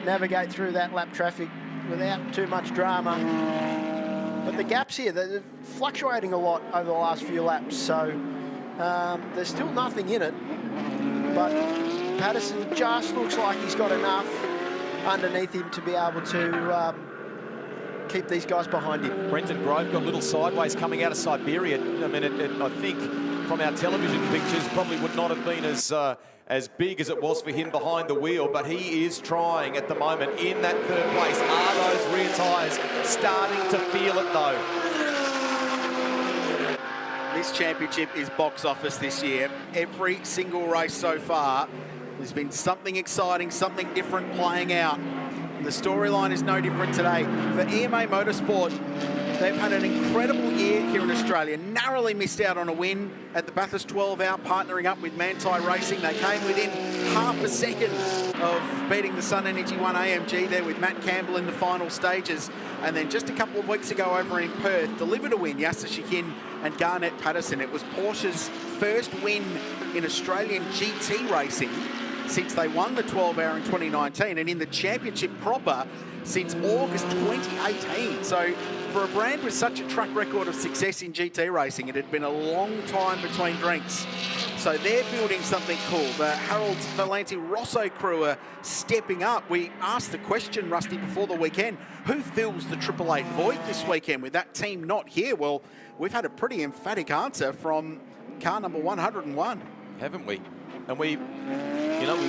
navigate through that lap traffic without too much drama. But the gaps here, they're fluctuating a lot over the last few laps, so there's still nothing in it. But Patterson just looks like he's got enough underneath him to be able to keep these guys behind him. Brenton Grove got a little sideways coming out of Siberia. I mean, I think from our television pictures probably would not have been as big as it was for him behind the wheel, but he is trying at the moment in that 3rd place. Are those rear tyres starting to feel it though? This championship is box office this year. Every single race so far, there's been something exciting, something different playing out. And the storyline is no different today. For EMA Motorsport, they've had an incredible year here in Australia. Narrowly missed out on a win at the Bathurst 12 Hour, partnering up with Manti Racing. They came within half a second of beating the Sun Energy 1 AMG there with Matt Campbell in the final stages. And then just a couple of weeks ago over in Perth, delivered a win, Yasser Shahin and Garnett Patterson. It was Porsche's first win in Australian GT racing since they won the 12 Hour in 2019, and in the championship proper since August 2018. So for a brand with such a track record of success in GT racing, it had been a long time between drinks. So they're building something cool. The Harold Valenti Rosso crew are stepping up. We asked the question, Rusty, before the weekend, who fills the 888 void this weekend with that team not here? Well, we've had a pretty emphatic answer from car number 101. Haven't we? And we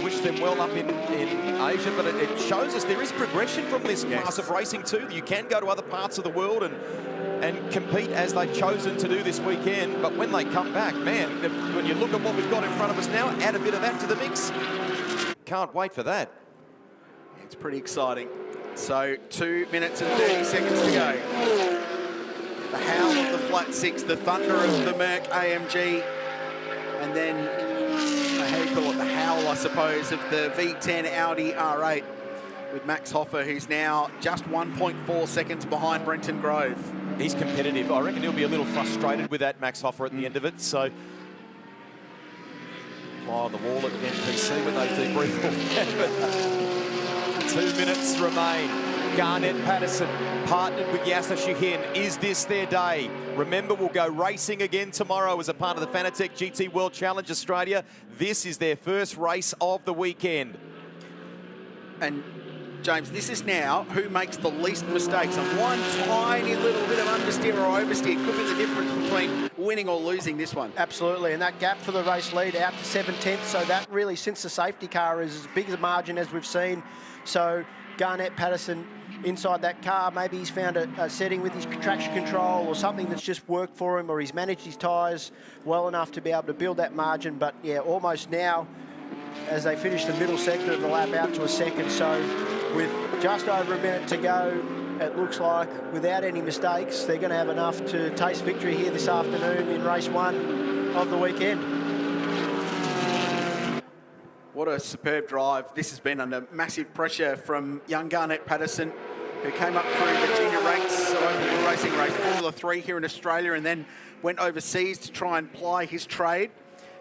wish them well up in Asia, but it shows us there is progression from this class of racing too. You can go to other parts of the world and compete as they've chosen to do this weekend. But when they come back, man, when you look at what we've got in front of us now, add a bit of that to the mix. Can't wait for that. It's pretty exciting. So 2 minutes and 30 seconds to go. The howl of the flat six, the thunder of the Merc AMG, and then how do you call it, the howl, I suppose, of the V10 Audi R8 with Max Hoffa, who's now just 1.4 seconds behind Brenton Grove. He's competitive. I reckon he'll be a little frustrated with that, Max Hoffa, at the end of it. So, fly on the wall at the NPC when they debrief off. 2 minutes remain. Garnett Patterson partnered with Yasser Shahin. Is this their day? Remember, we'll go racing again tomorrow as a part of the Fanatec GT World Challenge Australia. This is their first race of the weekend. And James, this is now who makes the least mistakes. And one tiny little bit of understeer or oversteer could be the difference between winning or losing this one. Absolutely, and that gap for the race lead out to 7/10, so that really, since the safety car, is as big a margin as we've seen. So Garnett Patterson inside that car, maybe he's found a setting with his traction control or something that's just worked for him, or he's managed his tyres well enough to be able to build that margin. But yeah, almost now, as they finish the middle sector of the lap, out to a second. So with just over a minute to go, it looks like without any mistakes, they're going to have enough to taste victory here this afternoon in race 1 of the weekend. What a superb drive. This has been under massive pressure from young Garnett Patterson, who came up through the junior ranks of racing race Formula 3 here in Australia, and then went overseas to try and ply his trade,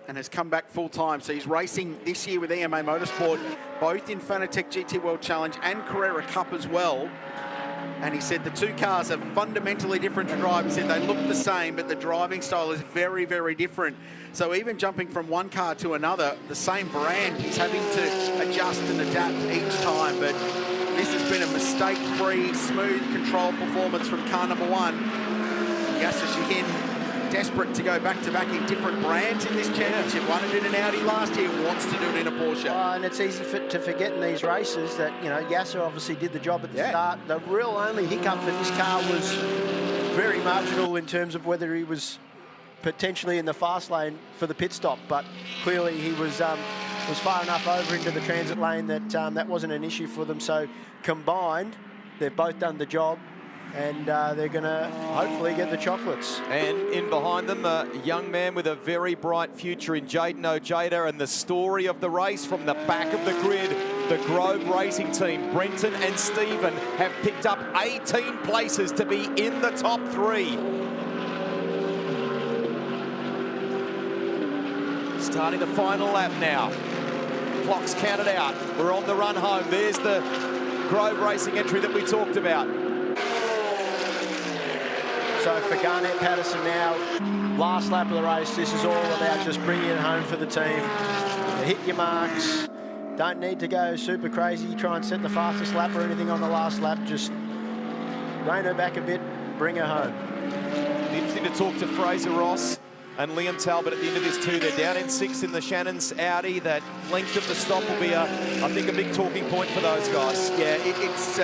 and has come back full time. So he's racing this year with EMA Motorsport, both in Fanatec GT World Challenge and Carrera Cup as well. And he said the two cars are fundamentally different to drive. He said they look the same, but the driving style is very, very different. So even jumping from one car to another, the same brand, he's having to adjust and adapt each time. But this has been a mistake-free, smooth, controlled performance from car number one. Yasser Shahin, desperate to go back-to-back in different brands in this championship. Won it in an Audi last year, wants to do it in a Porsche. And it's easy to forget in these races that, you know, Yasser obviously did the job at the start. The real only hiccup for this car was very marginal in terms of whether he was potentially in the fast lane for the pit stop, but clearly he was far enough over into the transit lane that that wasn't an issue for them. So combined, they've both done the job, and they're going to hopefully get the chocolates. And in behind them, a young man with a very bright future in Jaden Ojeda, and the story of the race from the back of the grid, the Grove Racing team, Brenton and Stephen, have picked up 18 places to be in the top 3. Starting the final lap now. Clock's counted out. We're on the run home. There's the Grove Racing entry that we talked about. So for Garnett Patterson now, last lap of the race, this is all about just bringing it home for the team. You hit your marks. Don't need to go super crazy, try and set the fastest lap or anything on the last lap. Just rein her back a bit, bring her home. Interesting to talk to Fraser Ross and Liam Talbot at the end of this too. They're down in 6th in the Shannon's Audi. That length of the stop will be, I think, a big talking point for those guys. Yeah, it's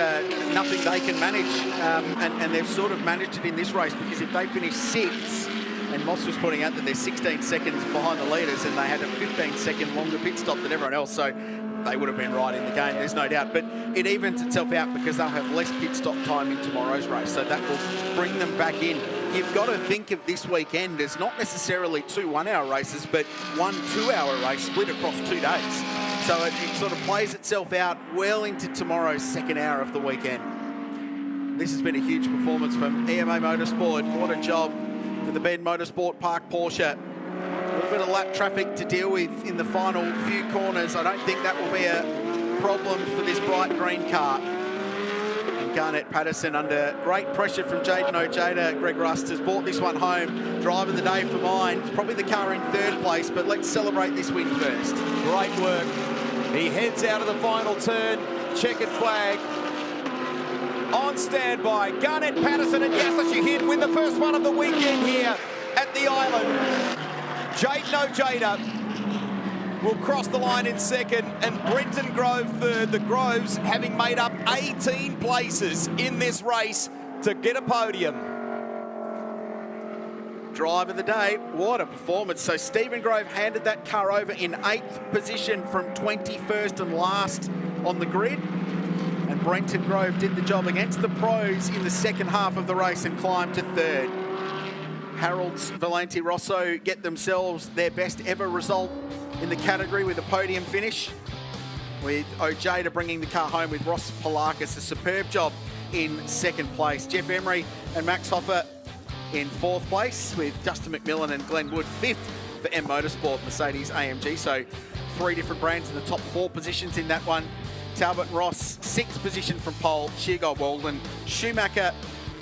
nothing they can manage, and they've sort of managed it in this race, because if they finish 6th, and Moss was pointing out that they're 16 seconds behind the leaders, and they had a 15-second longer pit stop than everyone else, so they would have been right in the game, there's no doubt. But it evens itself out because they'll have less pit stop time in tomorrow's race, so that will bring them back in. You've got to think of this weekend as not necessarily 2 one-hour races, but 1 2-hour race split across 2 days. So it sort of plays itself out well into tomorrow's second hour of the weekend. This has been a huge performance from EMA Motorsport. What a job for the Ben Motorsport Park Porsche. A little bit of lap traffic to deal with in the final few corners. I don't think that will be a problem for this bright green car. Garnett Patterson, under great pressure from Jaden Ojeda. Greg Rust has brought this one home. Driving the day for mine. It's probably the car in 3rd place, but let's celebrate this win first. Great work. He heads out of the final turn. Checkered flag. On standby, Garnett Patterson and Yasser Shahin win the first one of the weekend here at the Island. Jaden Ojeda will cross the line in 2nd, and Brenton Grove 3rd. The Groves having made up 18 places in this race to get a podium. Drive of the day, what a performance. So Stephen Grove handed that car over in 8th position from 21st and last on the grid. And Brenton Grove did the job against the pros in the second half of the race and climbed to 3rd. Harold's Valenti Rosso get themselves their best ever result in the category with a podium finish, with Ojeda bringing the car home with Ross Polakis. A superb job in 2nd place. Jeff Emery and Max Hoffer in 4th place, with Justin McMillan and Glenn Wood 5th for M Motorsport Mercedes AMG. So 3 different brands in the top 4 positions in that one. Talbot and Ross 6th position from pole. Sheargold Walden. Schumacher,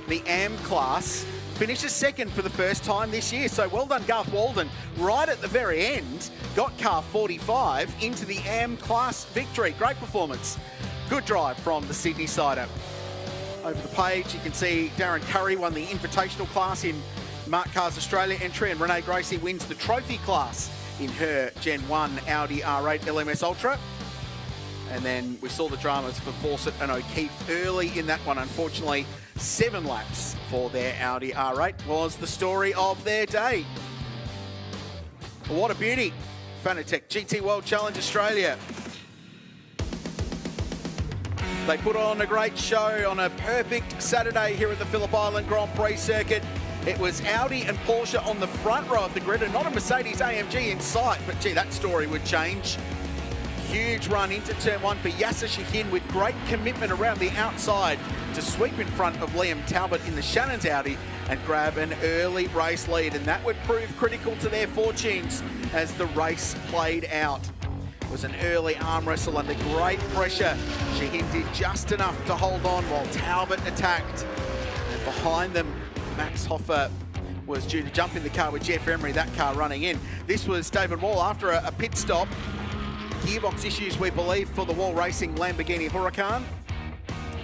the AM class, finishes 2nd for the first time this year. So well done, Garth Walden. Right at the very end, got car 45 into the AM class victory. Great performance. Good drive from the Sydney sider. Over the page, you can see Darren Curry won the Invitational class in Mark Cars Australia entry, and Renee Gracie wins the Trophy class in her Gen 1 Audi R8 LMS Ultra. And then we saw the dramas for Fawcett and O'Keefe early in that one. Unfortunately, 7 laps for their Audi R8 was the story of their day. What a beauty. Fanatec GT World Challenge Australia. They put on a great show on a perfect Saturday here at the Phillip Island Grand Prix circuit. It was Audi and Porsche on the front row of the grid and not a Mercedes AMG in sight, but gee, that story would change. Huge run into turn 1 for Yasser Shahin with great commitment around the outside to sweep in front of Liam Talbot in the Shannon's Audi and grab an early race lead, and that would prove critical to their fortunes as the race played out. was an early arm wrestle under great pressure. Sheehan did just enough to hold on while Talbot attacked. And behind them, Max Hoffer was due to jump in the car with Jeff Emery, that car running in. This was David Wall after a pit stop. Gearbox issues, we believe, for the Wall Racing Lamborghini Huracan.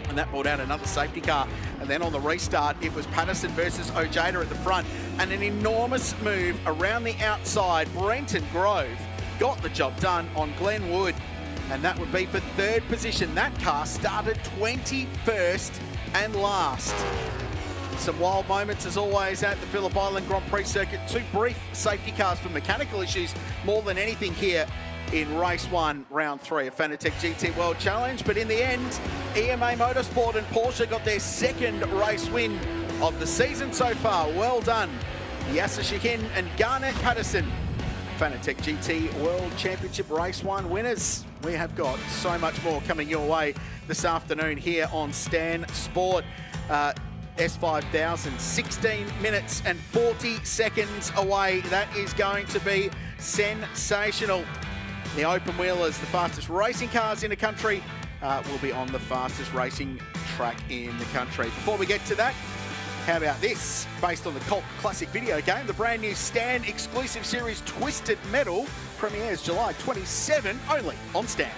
And that brought out another safety car. And then on the restart, it was Patterson versus Ojeda at the front. And an enormous move around the outside. Brenton Grove got the job done on Glenn Wood. And that would be for third position. That car started 21st and last. Some wild moments as always at the Phillip Island Grand Prix circuit. 2 brief safety cars for mechanical issues more than anything here in race 1, round 3 of Fanatec GT World Challenge. But in the end, EMA Motorsport and Porsche got their 2nd race win of the season so far. Well done, Yasser Shahin and Garnett Patterson. Fanatec GT World Championship Race 1 winners. We have got so much more coming your way this afternoon here on Stan Sport. S5000, 16 minutes and 40 seconds away. That is going to be sensational. The open wheelers, the fastest racing cars in the country, will be on the fastest racing track in the country. Before we get to that, how about this? Based on the cult classic video game, the brand new Stan exclusive series Twisted Metal premieres July 27, only on Stan.